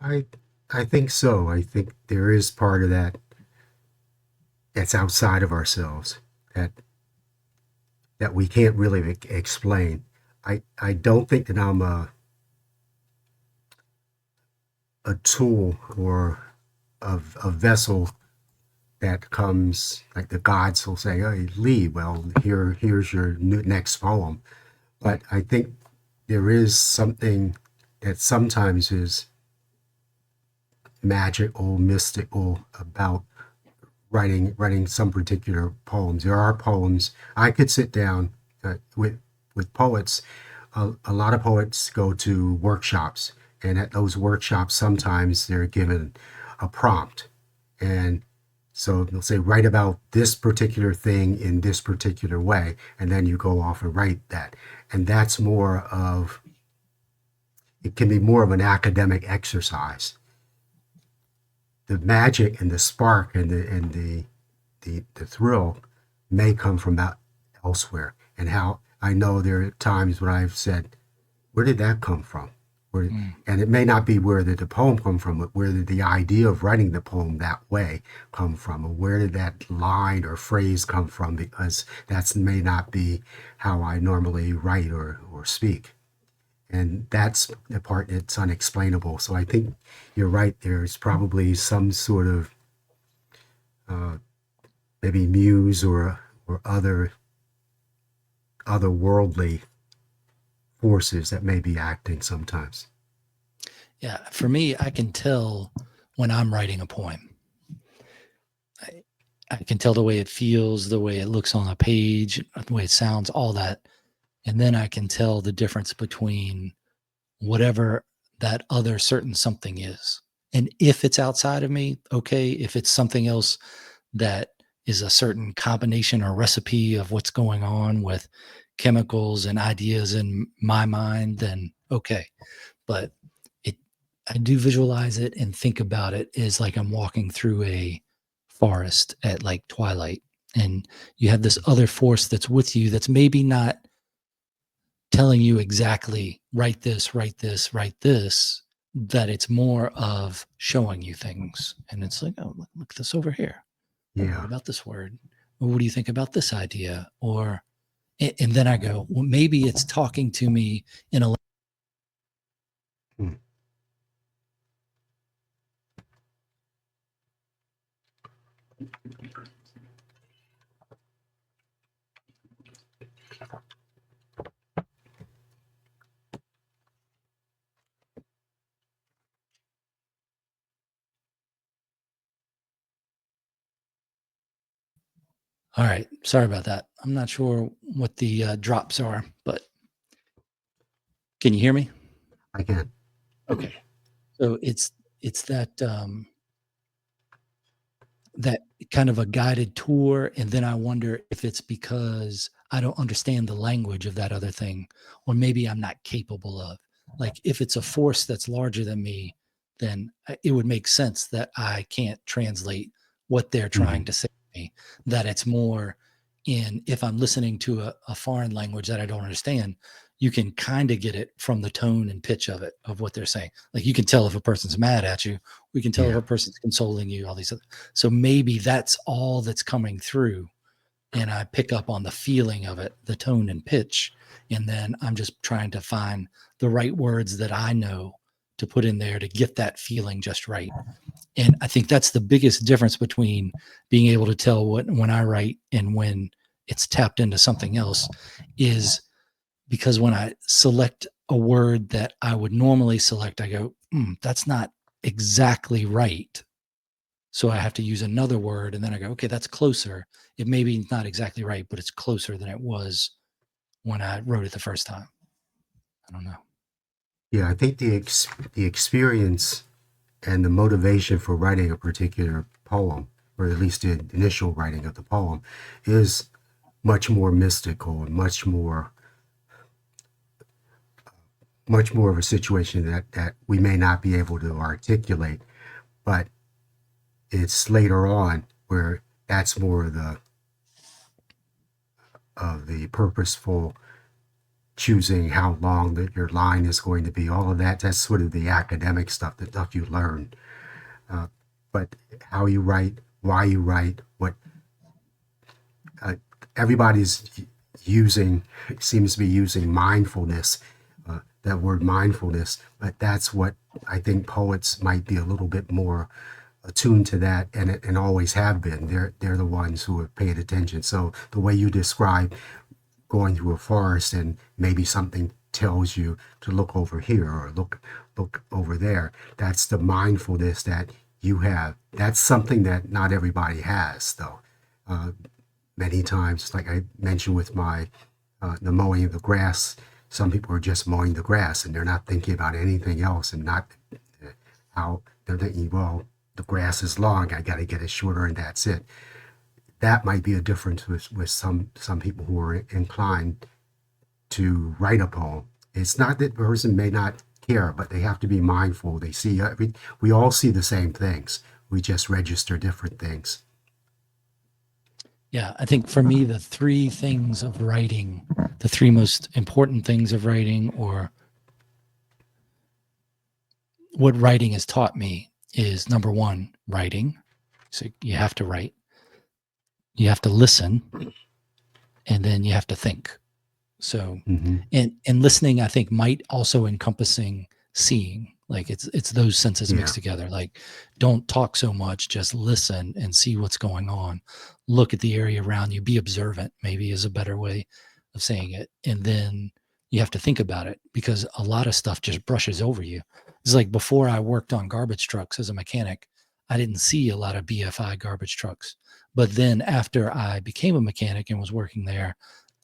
I I think so. I think there is part of that that's outside of ourselves that that we can't really explain. I don't think that I'm a tool or a vessel that comes like the gods will say, "Hey, Lee, well, here's your next poem." But I think there is something that sometimes is magical, mystical about writing some particular poems. There are poems I could sit down with poets. A lot of poets go to workshops, and at those workshops, sometimes they're given a prompt, and so they'll say write about this particular thing in this particular way, and then you go off and write that, and that's more of it can be more of an academic exercise. The magic and the spark and the thrill may come from that elsewhere. And how I know there are times when I've said, where did that come from? Where, and it may not be where did the poem come from, but where did the idea of writing the poem that way come from? Or where did that line or phrase come from? Because that may not be how I normally write or speak. And that's the part that's unexplainable. So I think you're right. There's probably some sort of maybe muse or otherworldly forces that may be acting sometimes. Yeah, for me, I can tell when I'm writing a poem. I can tell the way it feels, the way it looks on a page, the way it sounds, all that. And then I can tell the difference between whatever that other certain something is. And if it's outside of me, okay. If it's something else that is a certain combination or recipe of what's going on with chemicals and ideas in my mind, then okay. But it, I do visualize it and think about it as like I'm walking through a forest at like twilight, and you have this other force that's with you that's maybe not telling you exactly write this, write this, write this, that it's more of showing you things. And it's like, oh, look this over here. Oh, what Yeah. about this word? Or what do you think about this idea? Or, and then I go, well, maybe it's talking to me in a. Hmm. All right. Sorry about that. I'm not sure what the drops are, but can you hear me? I can. Okay. So it's that kind of a guided tour, and then I wonder if it's because I don't understand the language of that other thing, or maybe I'm not capable of. Like if it's a force that's larger than me, then it would make sense that I can't translate what they're Mm-hmm. trying to say to me. That it's more in if I'm listening to a foreign language that I don't understand, you can kind of get it from the tone and pitch of it of what they're saying. Like you can tell if a person's mad at you. We can tell if Yeah. a person's consoling you. All these other. So maybe that's all that's coming through, and I pick up on the feeling of it, the tone and pitch, and then I'm just trying to find the right words that I know to put in there to get that feeling just right. And I think that's the biggest difference between being able to tell what when I write and when it's tapped into something else is because when I select a word that I would normally select, I go, that's not exactly right. So I have to use another word. And then I go, okay, that's closer. It may be not exactly right, but it's closer than it was when I wrote it the first time. I don't know. Yeah. I think the experience and the motivation for writing a particular poem, or at least the initial writing of the poem, is much more mystical and much more of a situation that we may not be able to articulate, but it's later on where that's more of the purposeful choosing how long that your line is going to be. All of that, that's sort of the academic stuff, the stuff you learn. But how you write, why you write, what uh, everybody's using seems to be using mindfulness, that word mindfulness, but that's what I think poets might be a little bit more attuned to that, and always have been. They're the ones who have paid attention. So the way you describe going through a forest and maybe something tells you to look over here or look over there, that's the mindfulness that you have. That's something that not everybody has, though. Many times, like I mentioned with my the mowing of the grass, some people are just mowing the grass and they're not thinking about anything else, and not how they're thinking, well, the grass is long, I got to get it shorter, and that's it. That might be a difference with some people who are inclined to write a poem. It's not that the person may not care, but they have to be mindful. They see we all see the same things. We just register different things. Yeah, I think for me, the three things of writing, the three most important things of writing, or what writing has taught me, is number one, writing. So you have to write, you have to listen, and then you have to think. So, and listening, I think, might also encompassing seeing. Like it's those senses mixed together. Like, don't talk so much, just listen and see what's going on. Look at the area around you. Be observant, maybe, is a better way of saying it. And then you have to think about it, because a lot of stuff just brushes over you. It's like before I worked on garbage trucks as a mechanic, I didn't see a lot of BFI garbage trucks. But then after I became a mechanic and was working there,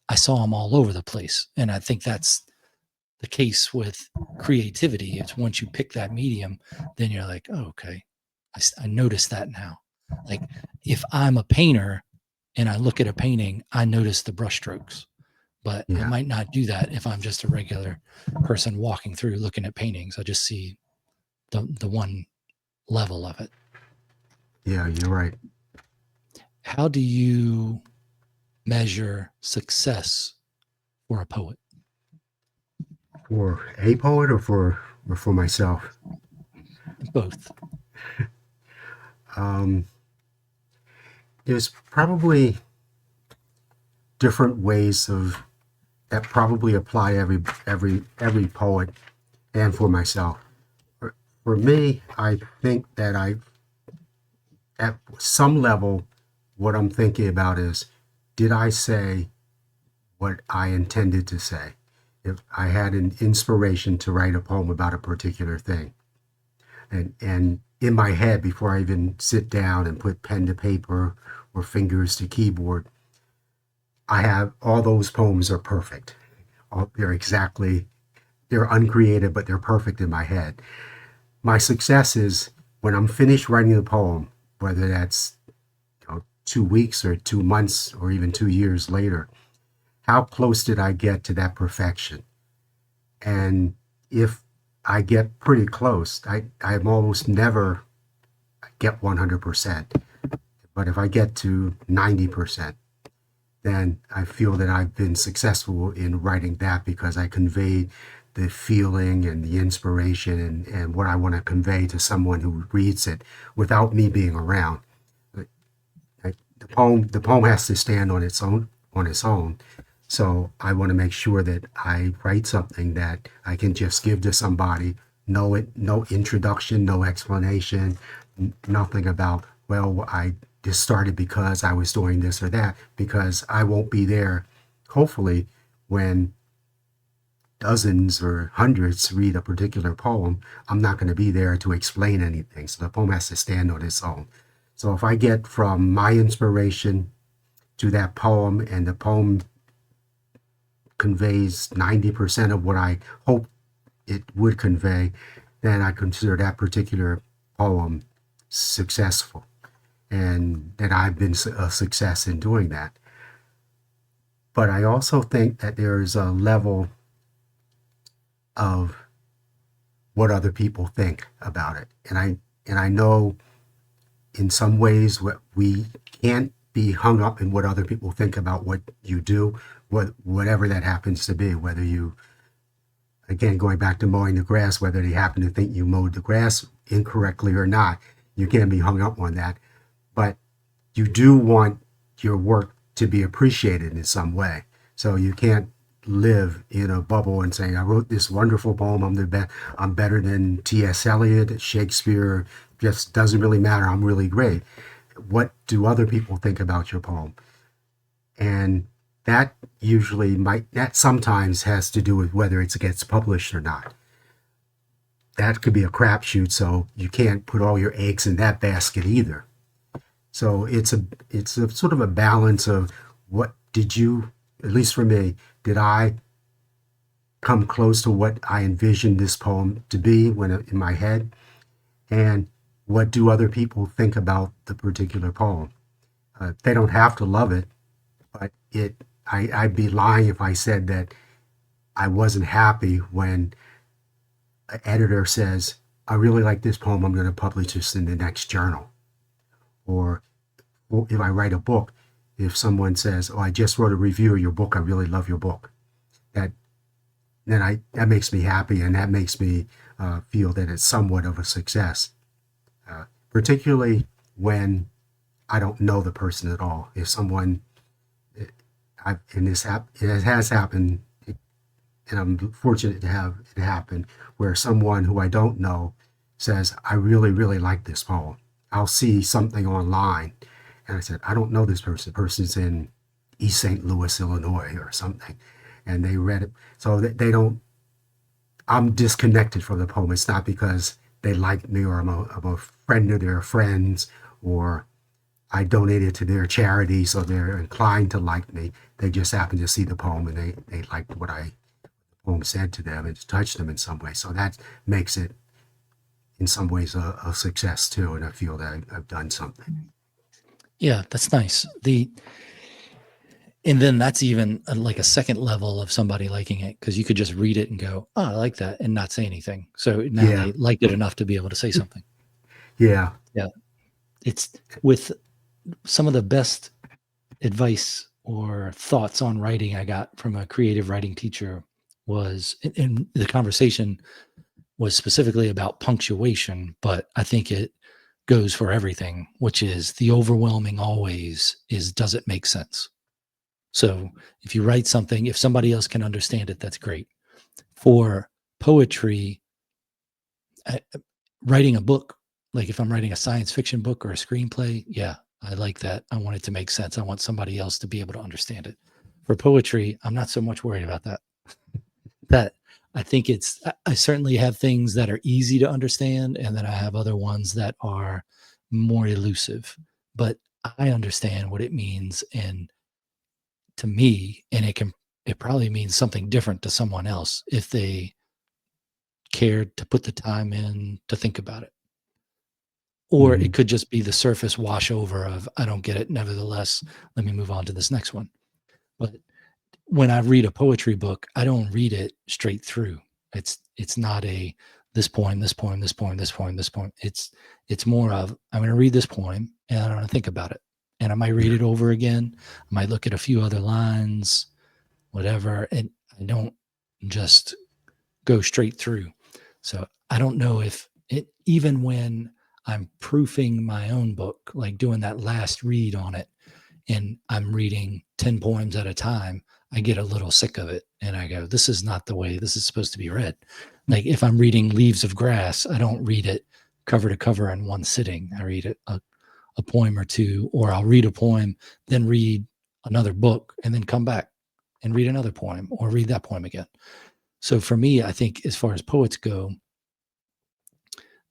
I saw them all over the place. And I think that's the case with creativity. It's once you pick that medium, then you're like, oh, okay, I notice that now. Like if I'm a painter and I look at a painting, I notice the brush strokes, but I might not do that if I'm just a regular person walking through looking at paintings. I just see the one level of it. Yeah, you're right. How do you measure success for a poet? For a poet or for myself? Both. There's probably different ways of that probably apply every poet, and for myself. For me, I think that at some level, what I'm thinking about is, did I say what I intended to say? If I had an inspiration to write a poem about a particular thing, and in my head, before I even sit down and put pen to paper or fingers to keyboard, I have all those poems are perfect. They're uncreative, but they're perfect in my head. My success is when I'm finished writing the poem, whether that's 2 weeks or 2 months or even 2 years later, how close did I get to that perfection? And if I get pretty close, I almost never get 100%. But if I get to 90%, then I feel that I've been successful in writing that, because I conveyed the feeling and the inspiration and what I want to convey to someone who reads it without me being around. The poem has to stand on its own. So I want to make sure that I write something that I can just give to somebody. No introduction, no explanation, nothing about, well, I just started because I was doing this or that, because I won't be there, hopefully, when dozens or hundreds read a particular poem. I'm not going to be there to explain anything. So the poem has to stand on its own. So if I get from my inspiration to that poem, and the poem conveys 90% of what I hope it would convey, then I consider that particular poem successful, and that I've been a success in doing that. But I also think that there's a level of what other people think about it. And I know in some ways what we can't be hung up in what other people think about what you do, whatever that happens to be, whether you, again, going back to mowing the grass, whether they happen to think you mowed the grass incorrectly or not, You can't be hung up on that. But you do want your work to be appreciated in some way. So you can't live in a bubble and saying, I wrote this wonderful poem. I'm better than T.S. Eliot, Shakespeare. Just doesn't really matter. I'm really great. What do other people think about your poem? And that that sometimes has to do with whether it gets published or not. That could be a crapshoot, so you can't put all your eggs in that basket either. So it's a sort of a balance of what did you, at least for me, did I come close to what I envisioned this poem to be when in my head, and what do other people think about the particular poem? They don't have to love it, but I'd be lying if I said that I wasn't happy when an editor says, I really like this poem, I'm going to publish this in the next journal. Or if I write a book, if someone says, oh, I just wrote a review of your book, I really love your book, that makes me happy, and that makes me feel that it's somewhat of a success, particularly when I don't know the person at all. If someone, it has happened, and I'm fortunate to have it happen, where someone who I don't know says, I really, really like this poem. I'll see something online, and I said, I don't know this person. The person's in East St. Louis, Illinois or something, and they read it. So they don't, I'm disconnected from the poem. It's not because they like me or I'm a friend of their friends, or I donated to their charity, so they're inclined to like me. They just happen to see the poem, and they liked what the poem said to them. It's touched them in some way. So that makes it, in some ways, a success too. And I feel that I've done something. Yeah, that's nice. And then that's even like a second level of somebody liking it, because you could just read it and go, oh, I like that, and not say anything. So now Yeah. they liked it enough to be able to say something. Yeah. Yeah. It's with some of the best advice or thoughts on writing I got from a creative writing teacher was, and the conversation was specifically about punctuation, but I think it goes for everything, which is the overwhelming always is, does it make sense? So if you write something, if somebody else can understand it, that's great. For poetry, writing a book, like if I'm writing a science fiction book or a screenplay, yeah, I like that. I want it to make sense. I want somebody else to be able to understand it. For poetry, I'm not so much worried about that. That I think I certainly have things that are easy to understand, and then I have other ones that are more elusive. But I understand what it means, and to me, and it probably means something different to someone else if they cared to put the time in to think about it. Or it could just be the surface wash over of, I don't get it. Nevertheless, let me move on to this next one. But when I read a poetry book, I don't read it straight through. It's not a this poem, this poem, this poem, this poem, this poem. It's more of, I'm going to read this poem and I'm going to think about it. And I might read it over again. I might look at a few other lines, whatever. And I don't just go straight through. So I don't know if it, even when I'm proofing my own book, like doing that last read on it, and I'm reading 10 poems at a time, I get a little sick of it. And I go, this is not the way this is supposed to be read. Like if I'm reading Leaves of Grass, I don't read it cover to cover in one sitting. I read it a poem or two, or I'll read a poem, then read another book, and then come back and read another poem or read that poem again. So for me, I think as far as poets go,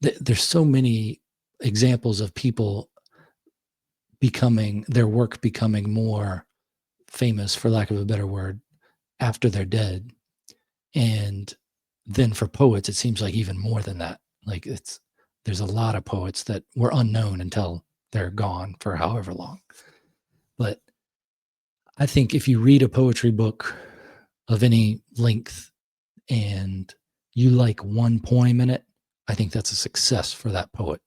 there's so many examples of people their work becoming more famous, for lack of a better word, after they're dead. And then for poets, it seems like even more than that. Like there's a lot of poets that were unknown until they're gone for however long. But I think if you read a poetry book of any length and you like one poem in it, I think that's a success for that poet,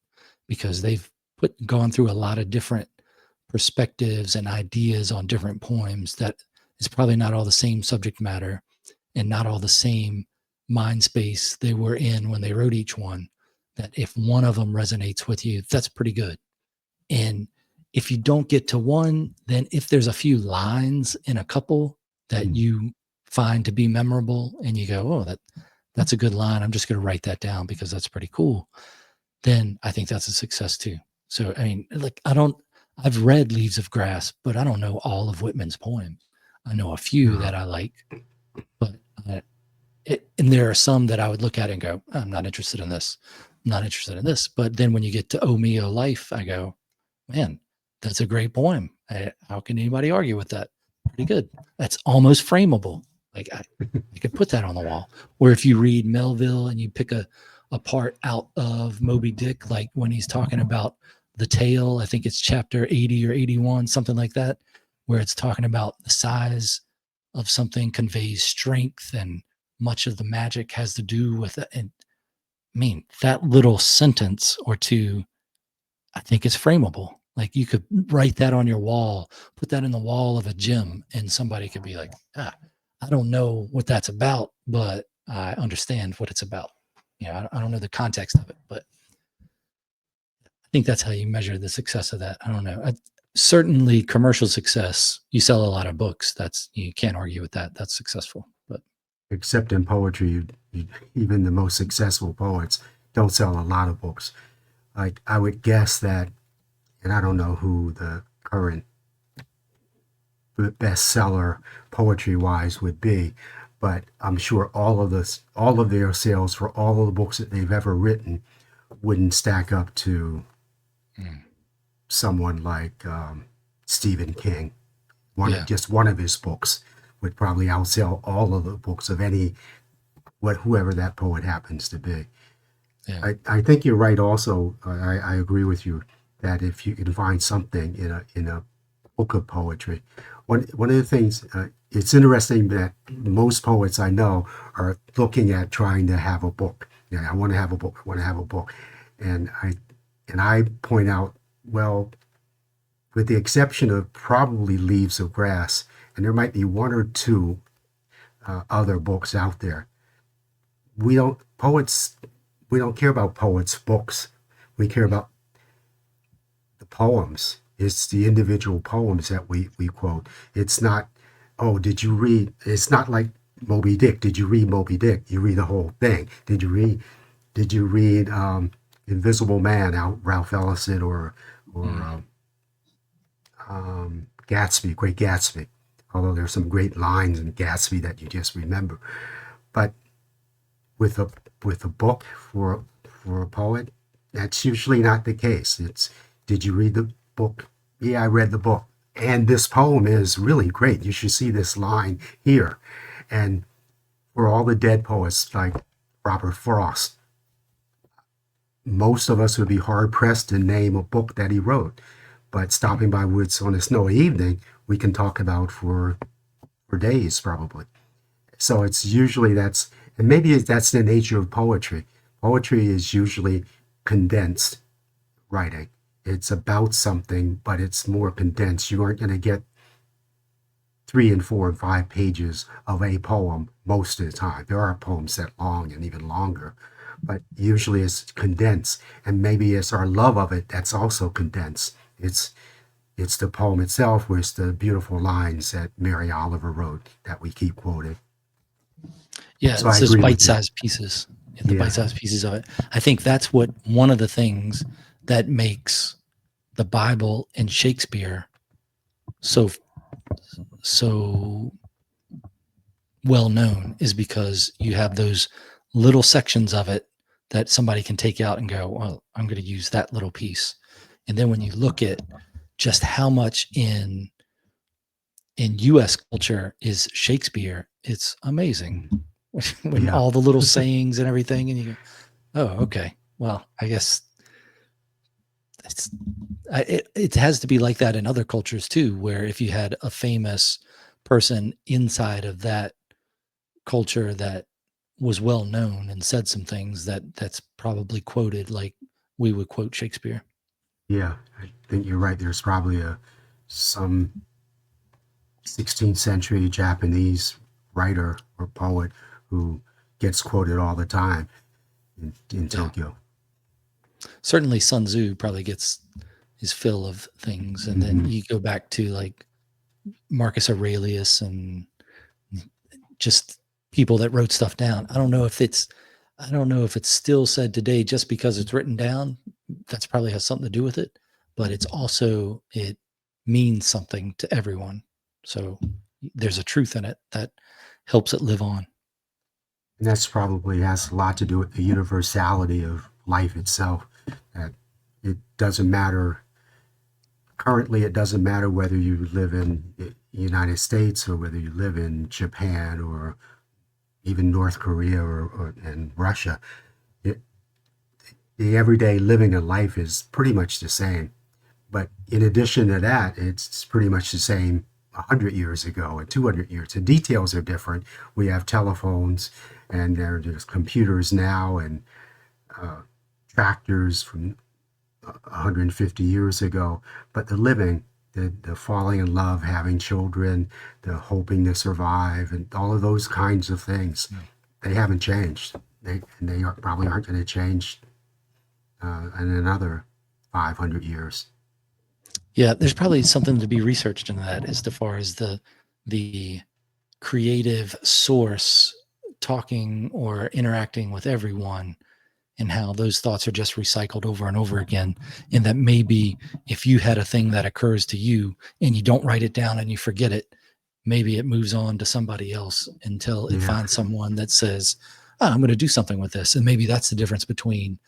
because they've gone through a lot of different perspectives and ideas on different poems that is probably not all the same subject matter and not all the same mind space they were in when they wrote each one. that if one of them resonates with you, that's pretty good. And if you don't get to one, then if there's a few lines in a couple that you find to be memorable and you go, oh, that's a good line, I'm just going to write that down because that's pretty cool, then I think that's a success too. So, I mean, like, I've read Leaves of Grass, but I don't know all of Whitman's poems. I know a few that I like, but and there are some that I would look at and go, I'm not interested in this. I'm not interested in this. But then when you get to Oh Me, Oh Life, I go, man, that's a great poem. How can anybody argue with that? Pretty good. That's almost frameable. Like I could put that on the wall. Or if you read Melville and you pick a part out of Moby Dick, like when he's talking about the tale, I think it's chapter 80 or 81, something like that, where it's talking about the size of something conveys strength and much of the magic has to do with it. And I mean, that little sentence or two, I think is frameable. Like you could write that on your wall, put that in the wall of a gym, and somebody could be like, I don't know what that's about, but I understand what it's about. You know, I don't know the context of it, but I think that's how you measure the success of that. I don't know. Certainly commercial success, you sell a lot of books. You can't argue with that. That's successful. But except in poetry, even the most successful poets don't sell a lot of books. Like I would guess that, and I don't know who the current bestseller poetry-wise would be, but I'm sure all of their sales for all of the books that they've ever written wouldn't stack up to someone like Stephen King. Just one of his books would probably outsell all of the books of whoever that poet happens to be. Yeah. I think you're right. Also, I agree with you that if you can find something in a book of poetry, one of the things it's interesting that most poets I know are looking at trying to have a book. Yeah, I want to have a book. I want to have a book, and I point out, well, with the exception of probably Leaves of Grass, and there might be one or two other books out there. We don't care about poets' books. We care about the poems. It's the individual poems that we quote. It's not, oh, did you read? It's not like Moby Dick. Did you read Moby Dick? You read the whole thing. Did you read Invisible Man, Ralph Ellison, or Gatsby, Great Gatsby? Although there's some great lines in Gatsby that you just remember. But with a book for a poet, that's usually not the case. It's, did you read the book? Yeah, I read the book. And this poem is really great. You should see this line here. And for all the dead poets like Robert Frost, most of us would be hard pressed to name a book that he wrote. But Stopping by Woods on a Snowy Evening, we can talk about for days probably. So it's usually and maybe that's the nature of poetry. Poetry is usually condensed writing. It's about something, but it's more condensed. You aren't going to get 3 and 4 and 5 pages of a poem most of the time. There are poems that long and even longer, but usually it's condensed. And maybe it's our love of it that's also condensed. It's the poem itself, where it's the beautiful lines that Mary Oliver wrote that we keep quoting. Yeah, so it's those bite-sized pieces. The bite-sized pieces of it. I think that's one of the things that makes the Bible and Shakespeare so well known, is because you have those little sections of it that somebody can take out and go, well, I'm going to use that little piece. And then when you look at just how much in U.S. culture is Shakespeare, it's amazing. When all the little sayings and everything, and you go, oh, okay, well, I guess it has to be like that in other cultures too, where if you had a famous person inside of that culture that was well known and said some things that's probably quoted like we would quote Shakespeare. Yeah, I think you're right. There's probably some 16th century Japanese writer or poet who gets quoted all the time in Tokyo. certainly Sun Tzu probably gets his fill of things. And then Mhm. you go back to like Marcus Aurelius and just people that wrote stuff down. I don't know if it's still said today just because it's written down. That's probably has something to do with it, but it's also, it means something to everyone. So there's a truth in it that helps it live on. And that's probably has a lot to do with the universality of life itself. That it doesn't matter. Currently, it doesn't matter whether you live in the United States or whether you live in Japan or even North Korea or and Russia. It, the everyday living of life is pretty much the same. But in addition to that, it's pretty much the same 100 years ago and 200 years. The details are different. We have telephones and there's computers now and tractors from 150 years ago. But the living, the falling in love, having children, the hoping to survive, and all of those kinds of things, they haven't changed. They probably aren't going to change in another 500 years. Yeah, there's probably something to be researched into that as far as the creative source talking or interacting with everyone, and how those thoughts are just recycled over and over again. And that maybe if you had a thing that occurs to you and you don't write it down and you forget it, maybe it moves on to somebody else until it Yeah. finds someone that says, oh, I'm going to do something with this. And maybe that's the difference between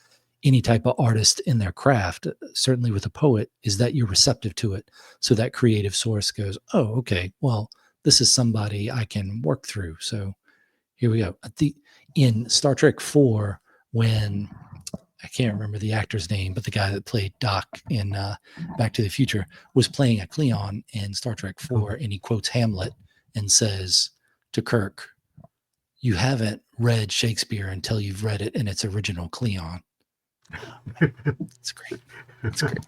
any type of artist in their craft, certainly with a poet, is that you're receptive to it. So that creative source goes, oh, okay, well, this is somebody I can work through. So here we go. In Star Trek 4, when I can't remember the actor's name, but the guy that played Doc in Back to the Future was playing a Klingon in Star Trek 4, and he quotes Hamlet and says to Kirk, "You haven't read Shakespeare until you've read it in its original Klingon." It's great. It's great.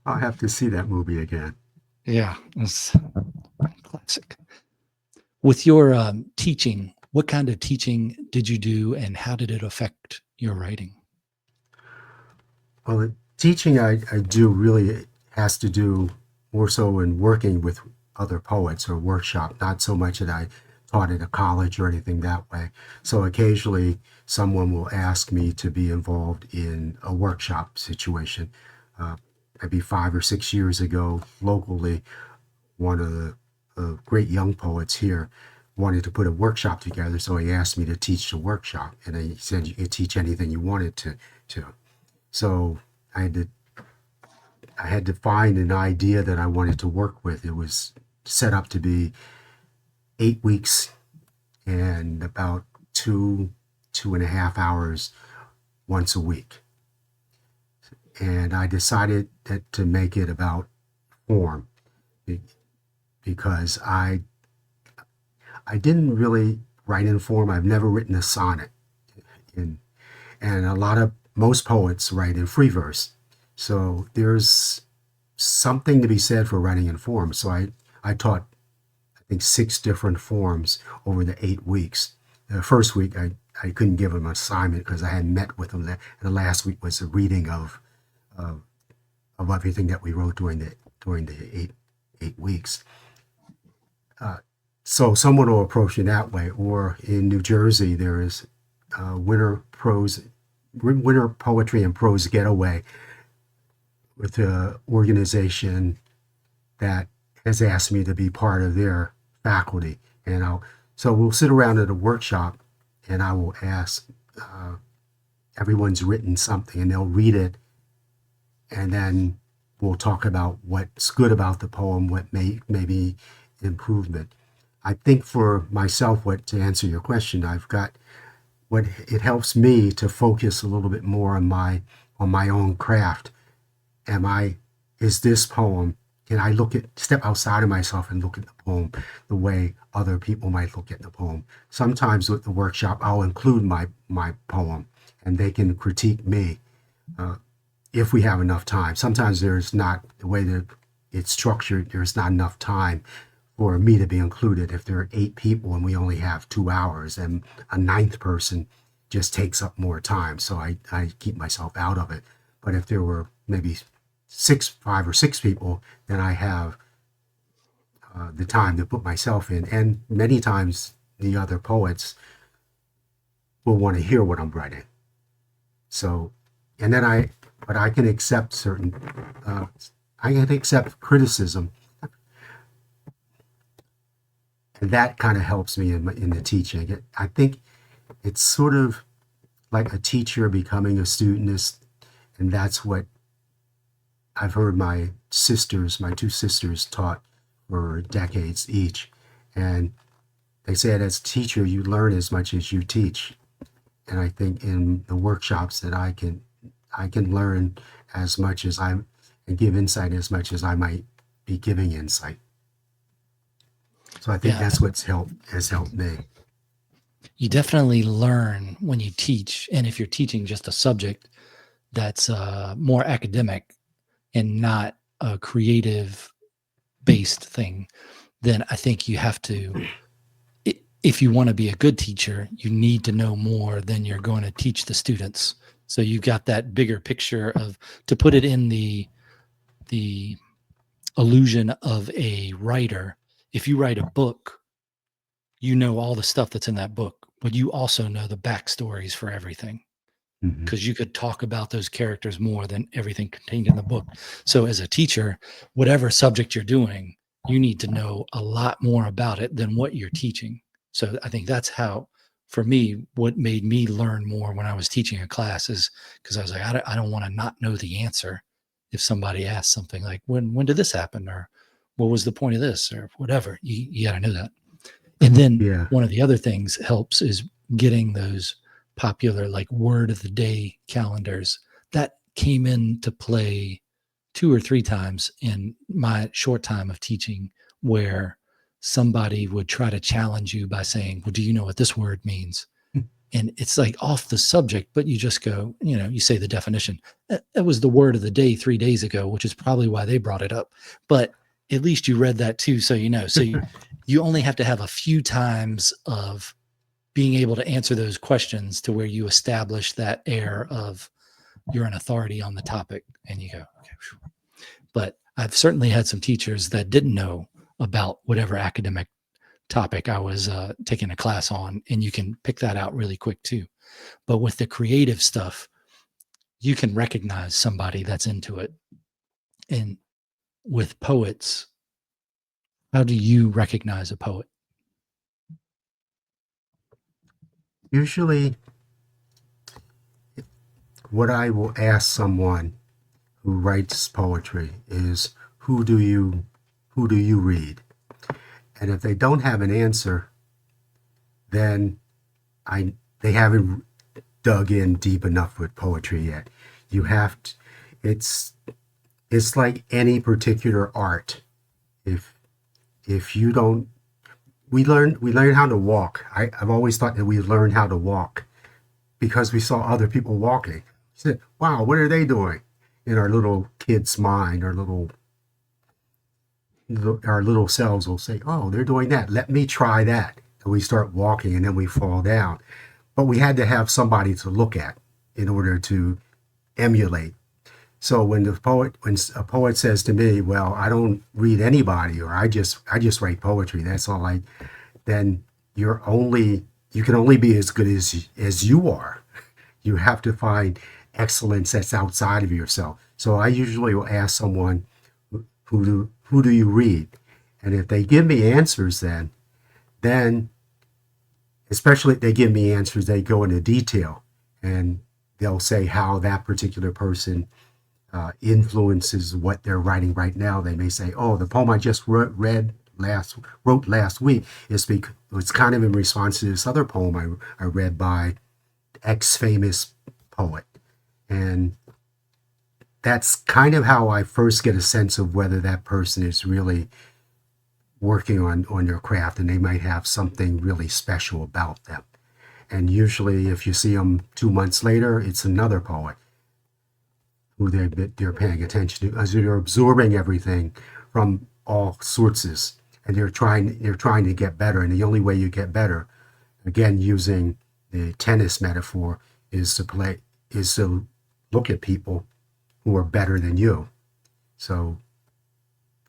I'll have to see that movie again. Yeah, it's classic. With your teaching, what kind of teaching did you do, and how did it affect your writing? Well, the teaching I do really has to do more so in working with other poets or workshop, not so much that I taught at a college or anything that way. So occasionally someone will ask me to be involved in a workshop situation. Maybe 5 or 6 years ago, locally, one of the great young poets here wanted to put a workshop together, so he asked me to teach the workshop, and he said you could teach anything you wanted to. So I had to find an idea that I wanted to work with. It was set up to be 8 weeks and about 2.5 hours once a week. And I decided to make it about form because I didn't really write in form. I've never written a sonnet, and most poets write in free verse. So there's something to be said for writing in form. So I taught, I think, 6 different forms over the 8 weeks. The first week I couldn't give them an assignment because I hadn't met with them. And the last week was a reading of everything that we wrote during the 8 weeks. So someone will approach you that way. Or in New Jersey, there is Winter Poetry and Prose Getaway with an organization that has asked me to be part of their faculty. And so we'll sit around at a workshop, and I will ask, everyone's written something, and they'll read it, and then we'll talk about what's good about the poem, what maybe improvement. I think for myself, to answer your question, it helps me to focus a little bit more on my own craft. Is this poem, can I step outside of myself and look at the poem the way other people might look at the poem? Sometimes with the workshop, I'll include my poem and they can critique me if we have enough time. Sometimes there's not, the way that it's structured, there's not enough time for me to be included. If there are 8 people and we only have 2 hours and a 9th person just takes up more time. So I keep myself out of it. But if there were maybe 5 or 6 people, then I have the time to put myself in. And many times the other poets will want to hear what I'm writing. So, and then but I can accept I can accept criticism, and that kind of helps me in the teaching. I think it's sort of like a teacher becoming a student, and that's what I've heard my 2 sisters taught for decades each. And they said as a teacher, you learn as much as you teach. And I think in the workshops that I can learn as much as and give insight as much as I might be giving insight. So I think that's has helped me. You definitely learn when you teach. And if you're teaching just a subject that's more academic and not a creative based thing, then I think you have to, if you want to be a good teacher, you need to know more than you're going to teach the students. So you've got that bigger picture of, to put it in the illusion of a writer. If you write a book, you know all the stuff that's in that book, but you also know the backstories for everything, because you could talk about those characters more than everything contained in the book. So as a teacher, whatever subject you're doing, you need to know a lot more about it than what you're teaching. So I think that's how, for me, what made me learn more when I was teaching a class is because I was like, I don't want to not know the answer. If somebody asks something like, when did this happen? Or what was the point of this? Or whatever, you got to know that. And then one of the other things helps is getting those popular like word of the day calendars that came into play 2 or 3 times in my short time of teaching, where somebody would try to challenge you by saying, well, do you know what this word means? And it's like off the subject, but you just go, you say the definition. That was the word of the day 3 days ago, which is probably why they brought it up. But at least you read that too. So, so you only have to have a few times of being able to answer those questions to where you establish that air of you're an authority on the topic, and you go, okay. But I've certainly had some teachers that didn't know about whatever academic topic I was taking a class on, and you can pick that out really quick too. But with the creative stuff, you can recognize somebody that's into it. And with poets, how do you recognize a poet? Usually, what I will ask someone who writes poetry is, who do you read? And if they don't have an answer, then they haven't dug in deep enough with poetry yet. You have to, it's like any particular art. If you don't, we learn how to walk. I've always thought that we learned how to walk because we saw other people walking. We said, wow, what are they doing? In our little kid's mind, our little selves will say, oh, they're doing that. Let me try that. And we start walking, and then we fall down. But we had to have somebody to look at in order to emulate. So when a poet says to me, well, I don't read anybody, or I just write poetry, that's all then you can only be as good as you are. You have to find excellence that's outside of yourself. So I usually will ask someone, who do you read? And if they give me answers, then especially if they give me answers, they go into detail, and they'll say how that particular person influences what they're writing right now. They may say, oh, the poem I just wrote last week it's kind of in response to this other poem I read by X famous poet. And that's kind of how I first get a sense of whether that person is really working on their craft, and they might have something really special about them. And usually if you see them 2 months later, it's another poet who they're paying attention to, as they're absorbing everything from all sources, and they're trying to get better. And the only way you get better, again, using the tennis metaphor is to look at people who are better than you. So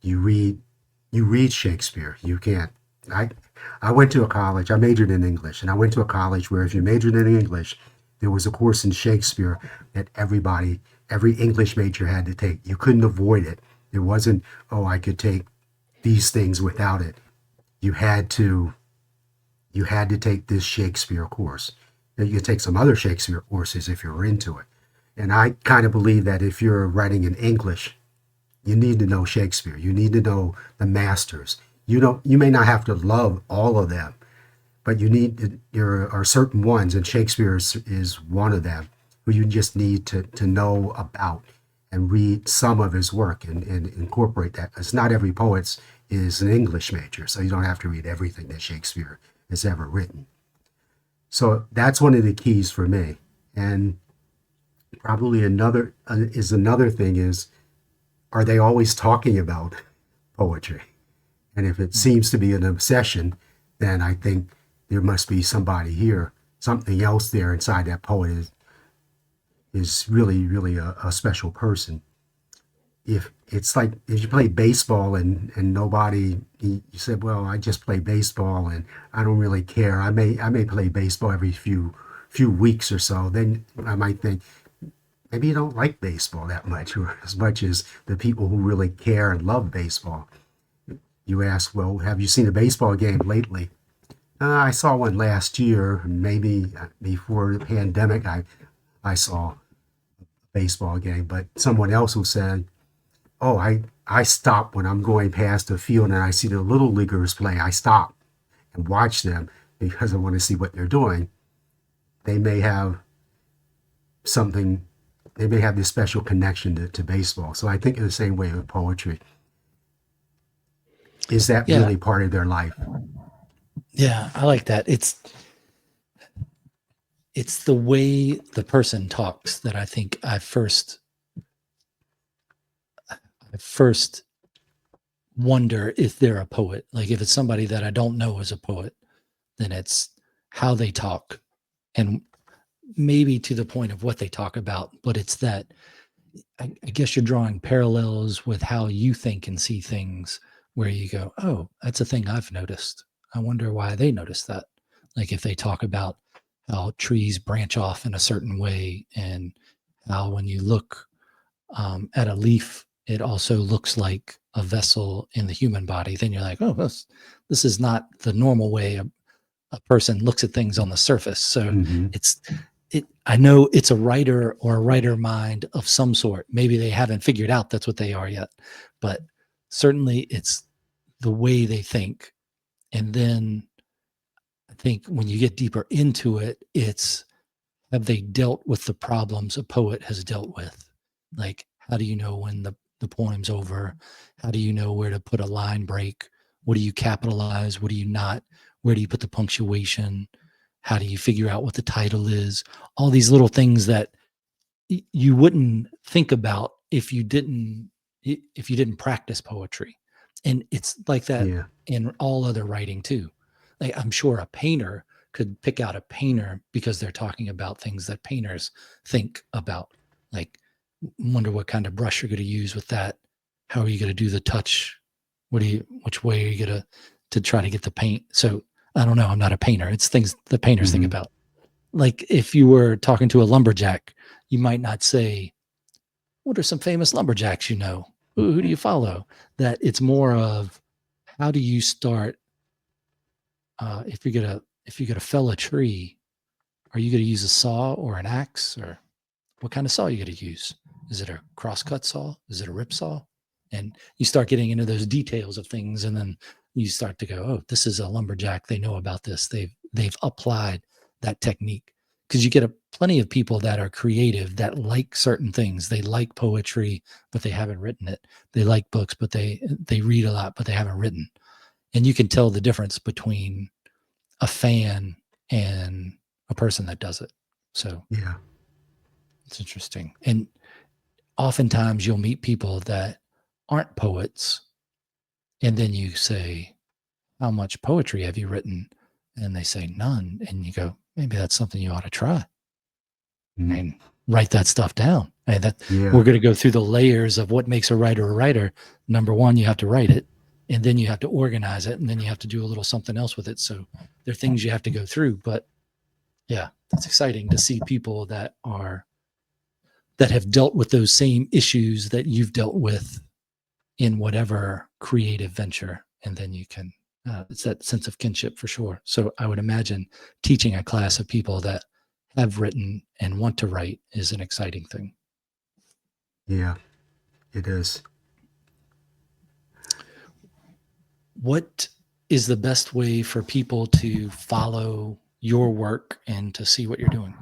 you read Shakespeare. You can't. I went to a college. I majored in English, and I went to a college where if you majored in English, there was a course in Shakespeare that every English major had to take. You couldn't avoid it. It wasn't, oh, I could take these things without it. You had to take this Shakespeare course. And you could take some other Shakespeare courses if you're into it. And I kind of believe that if you're writing in English, you need to know Shakespeare. You need to know the masters. You may not have to love all of them, but there are certain ones, and Shakespeare is one of them, who you just need to know about and read some of his work and incorporate that. Because not every poet is an English major, so you don't have to read everything that Shakespeare has ever written. So that's one of the keys for me. And probably another thing is, are they always talking about poetry? And if it seems to be an obsession, then I think there must be somebody here, something else there inside that poet is really, really a special person. If it's like if you play baseball and nobody, you said, well, I just play baseball and I don't really care. I may play baseball every few weeks or so. Then I might think, maybe you don't like baseball that much, or as much as the people who really care and love baseball. You ask, well, have you seen a baseball game lately? I saw one last year. Maybe before the pandemic, I saw a baseball game. But someone else who said, oh, I stop when I'm going past the field and I see the little leaguers play. I stop and watch them because I want to see what they're doing. They may have something, they may have this special connection to baseball. So I think in the same way with poetry. Is that Yeah. really part of their life? Yeah, I like that. It's the way the person talks that I think I first wonder if they're a poet. Like if it's somebody that I don't know is a poet, then it's how they talk and maybe to the point of what they talk about. But it's that I guess you're drawing parallels with how you think and see things where you go, oh, that's a thing I've noticed. I wonder why they notice that. Like if they talk about how trees branch off in a certain way and how when you look at a leaf, it also looks like a vessel in the human body, then you're like, oh, this is not the normal way a person looks at things on the surface. So Mm-hmm. I know it's a writer or a writer mind of some sort. Maybe they haven't figured out that's what they are yet, but certainly it's the way they think. And then I think when you get deeper into it, it's have they dealt with the problems a poet has dealt with? Like, how do you know when the poem's over? How do you know where to put a line break? What do you capitalize? What do you not? Where do you put the punctuation? How do you figure out what the title is? All these little things that you wouldn't think about if you didn't practice poetry. And it's like that Yeah. in all other writing too. Like I'm sure a painter could pick out a painter because they're talking about things that painters think about. Like wonder what kind of brush you're going to use with that. How are you going to do the touch? Which way are you going to try to get the paint? So I don't know. I'm not a painter. It's things the painters think Mm-hmm. about. Like if you were talking to a lumberjack, you might not say, what are some famous lumberjacks you know? Who do you follow? That it's more of how do you start if you're gonna fell a tree, are you gonna use a saw or an axe or what kind of saw are you gonna use? Is it a crosscut saw? Is it a rip saw? And you start getting into those details of things, and then you start to go, oh, this is a lumberjack. They know about this. They've applied that technique because you get plenty of people that are creative that like certain things. They like poetry, but they haven't written it. They like books, but they read a lot, but they haven't written. And you can tell the difference between a fan and a person that does it. So Yeah. it's interesting. And oftentimes you'll meet people that aren't poets. And then you say, how much poetry have you written? And they say none. And you go, maybe that's something you ought to try. Mm. And write that stuff down. And that Yeah. we're going to go through the layers of what makes a writer a writer. Number one, you have to write it, and then you have to organize it, and then you have to do a little something else with it. So there are things you have to go through. But yeah, that's exciting to see people that have dealt with those same issues that you've dealt with in whatever creative venture, and then you can. It's that sense of kinship for sure. So I would imagine teaching a class of people that have written and want to write is an exciting thing. Yeah, it is. What is the best way for people to follow your work and to see what you're doing?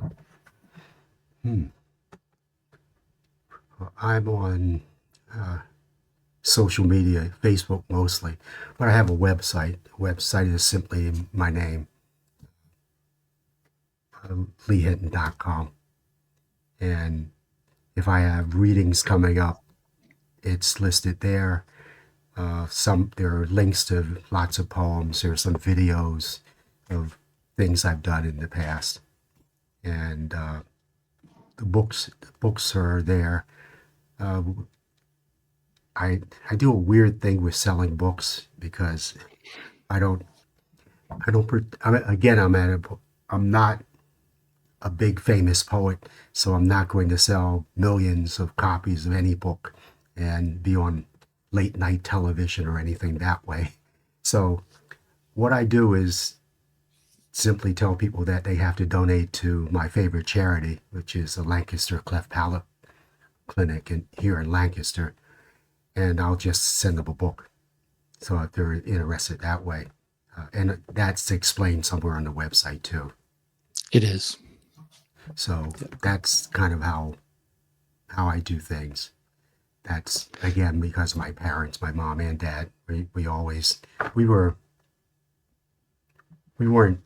Well, I'm on social media, Facebook mostly, but I have a website. The website is simply my name, leehinton.com. And if I have readings coming up, it's listed there. There are links to lots of poems. There are some videos of things I've done in the past, and the books are there. I do a weird thing with selling books because I don't I'm not a big famous poet, so I'm not going to sell millions of copies of any book and be on late night television or anything that way. So what I do is simply tell people that they have to donate to my favorite charity, which is the Lancaster Cleft Palate Clinic here in Lancaster, and I'll just send them a book. So if they're interested that way, and that's explained somewhere on the website too. It is. So that's kind of how I do things. That's again because of my parents, my mom and dad. We weren't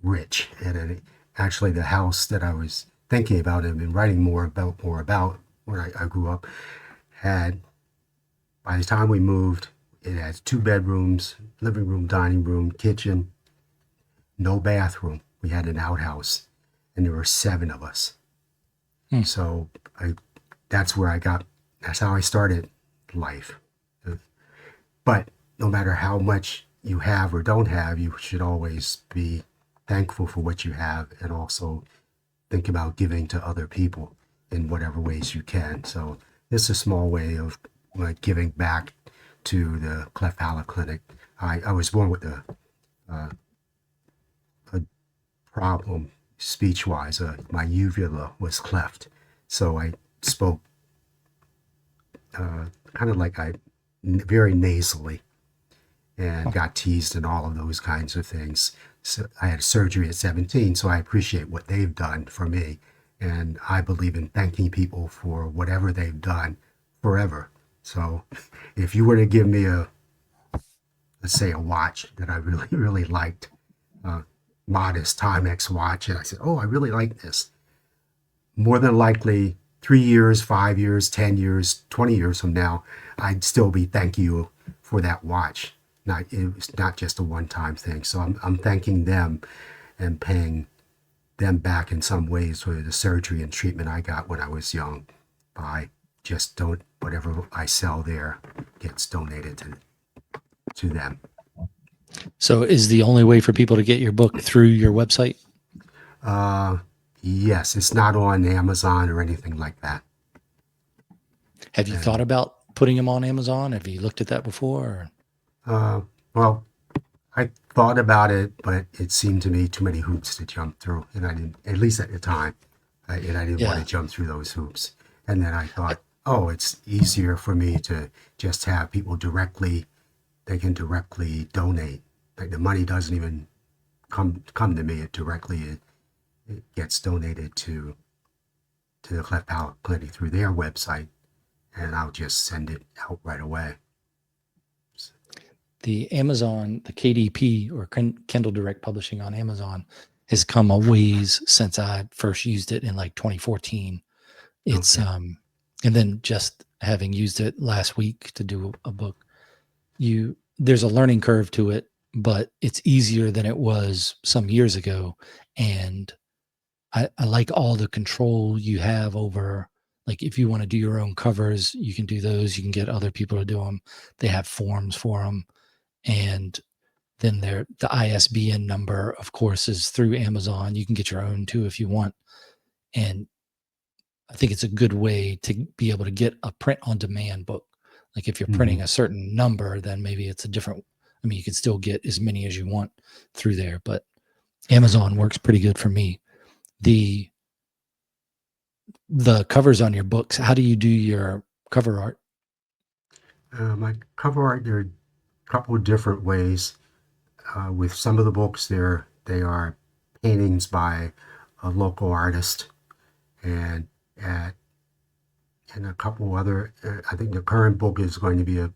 rich, and actually the house that I was thinking about and been writing more about when I grew up had, by the time we moved, it has 2 bedrooms, living room, dining room, kitchen, no bathroom. We had an outhouse, and there were 7 of us. So that's how I started life. But no matter how much you have or don't have, you should always be thankful for what you have, and also think about giving to other people in whatever ways you can. So this is a small way of giving back to the Cleft Palate Clinic. I was born with a problem speech-wise. My uvula was cleft, so I spoke kind of like very nasally, and got teased and all of those kinds of things. So I had surgery at 17, so I appreciate what they've done for me, and I believe in thanking people for whatever they've done forever. So if you were to give me let's say a watch that I really, really liked, modest Timex watch, and I said, oh, I really like this, more than likely 3 years, 5 years, 10 years, 20 years from now, I'd still be thanking you for that watch. It's not just a one-time thing. So I'm thanking them and paying them back in some ways for the surgery and treatment I got when I was young, by just whatever I sell there gets donated to them. So is the only way for people to get your book through your website? Yes, it's not on Amazon or anything like that. Have you thought about putting them on Amazon? Have you looked at that before? Well, I thought about it, but it seemed to me too many hoops to jump through, and I didn't, at least at the time, and I didn't want to jump through those hoops. And then I thought, oh, it's easier for me to just have people they can directly donate. Like the money doesn't even come to me. It gets donated to the Cleft Palate Clinic through their website, and I'll just send it out right away. The Amazon, the KDP or Kindle Direct Publishing on Amazon has come a ways since I first used it in like 2014. It's and then just having used it last week to do a book, there's a learning curve to it. but it's easier than it was some years ago. And I like all the control you have over, like, if you want to do your own covers, you can do those. You can get other people to do them. They have forms for them. And then the ISBN number, of course, is through Amazon. You can get your own too if you want. And I think it's a good way to be able to get a print on demand book. Like if you're printing a certain number, then maybe it's a different, I mean, you can still get as many as you want through there, but Amazon works pretty good for me. The covers on your books, how do you do your cover art? My cover art, there are a couple of different ways. With some of the books, they are paintings by a local artist, and a couple other. I think the current book is going to be a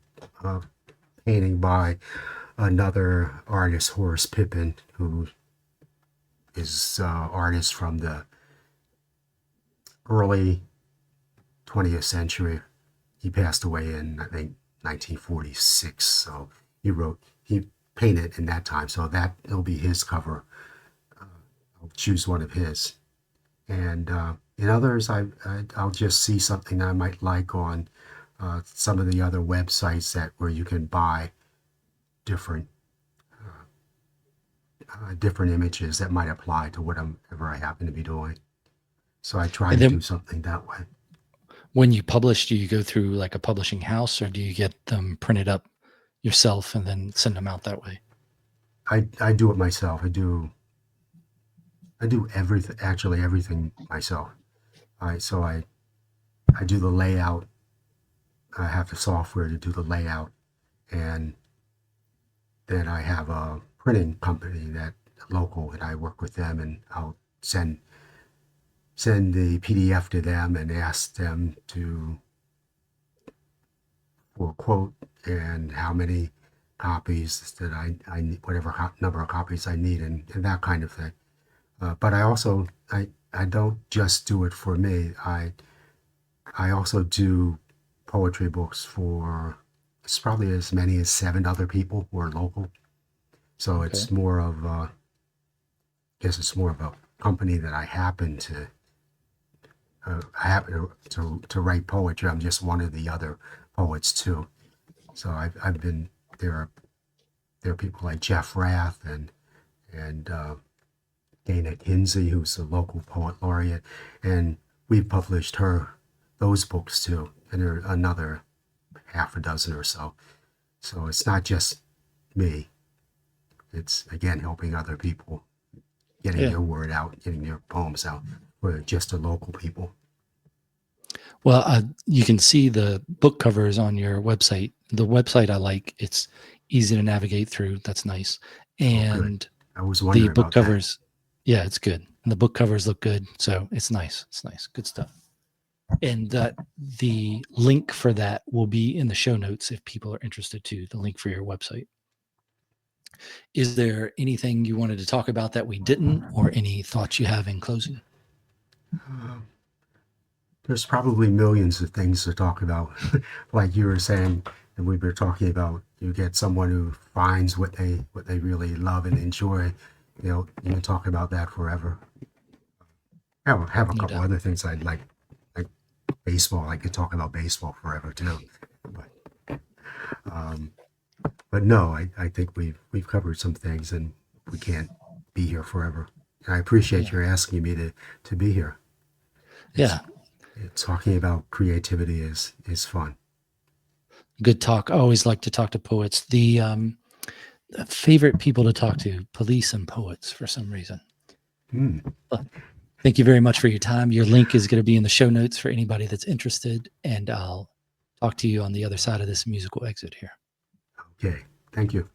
painting by another artist, Horace Pippin, who is artist from the early 20th century. He passed away in, I think, 1946. So he painted in that time. So it'll be his cover. I'll choose one of his. And in others, I'll just see something I might like on some of the other websites where you can buy different different images that might apply to whatever I happen to be doing. So I try And to then do something that way. when you publish, do you go through like a publishing house, or do you get them printed up yourself and then send them out that way? I do it myself. I do everything, actually everything myself. I do the layout. I have the software to do the layout, and then I have a printing company that local, and I work with them, and I'll send the PDF to them and ask them for a quote and how many copies that I need, whatever number of copies I need, and that kind of thing. But I also I don't just do it for me. I also do poetry books for, it's probably as many as 7 other people who are local. So Okay. it's more of I guess it's more of a company that I happen to to write poetry. I'm just one of the other poets too. So I've been there are people like Jeff Rath and Dana Kinsey, who's a local poet laureate, and we published those books too, and there are another half a dozen or so. So it's not just me. It's again helping other people, getting Yeah. their word out, getting their poems out for just the local people. Well, you can see the book covers on your website. The website I like. It's easy to navigate through. That's nice. Oh, good. And I was the wondering book about that. covers, yeah, it's good. And the book covers look good. So it's nice. It's nice. Good stuff. And the link for that will be in the show notes if people are interested too, the link for your website. Is there anything you wanted to talk about that we didn't, or any thoughts you have in closing? There's probably millions of things to talk about. Like you were saying, and we were talking about, you get someone who finds what they really love and enjoy. You can talk about that forever. I have a No couple doubt. other things I'd like baseball. I could talk about baseball forever too. But no, I think we've covered some things, and we can't be here forever. And I appreciate Yeah. your asking me to be here. Yeah. Talking about creativity is fun. Good talk. I always like to talk to poets. The favorite people to talk to, police and poets, for some reason. Well, thank you very much for your time. Your link is going to be in the show notes for anybody that's interested, and I'll talk to you on the other side of this musical exit here. Okay, thank you.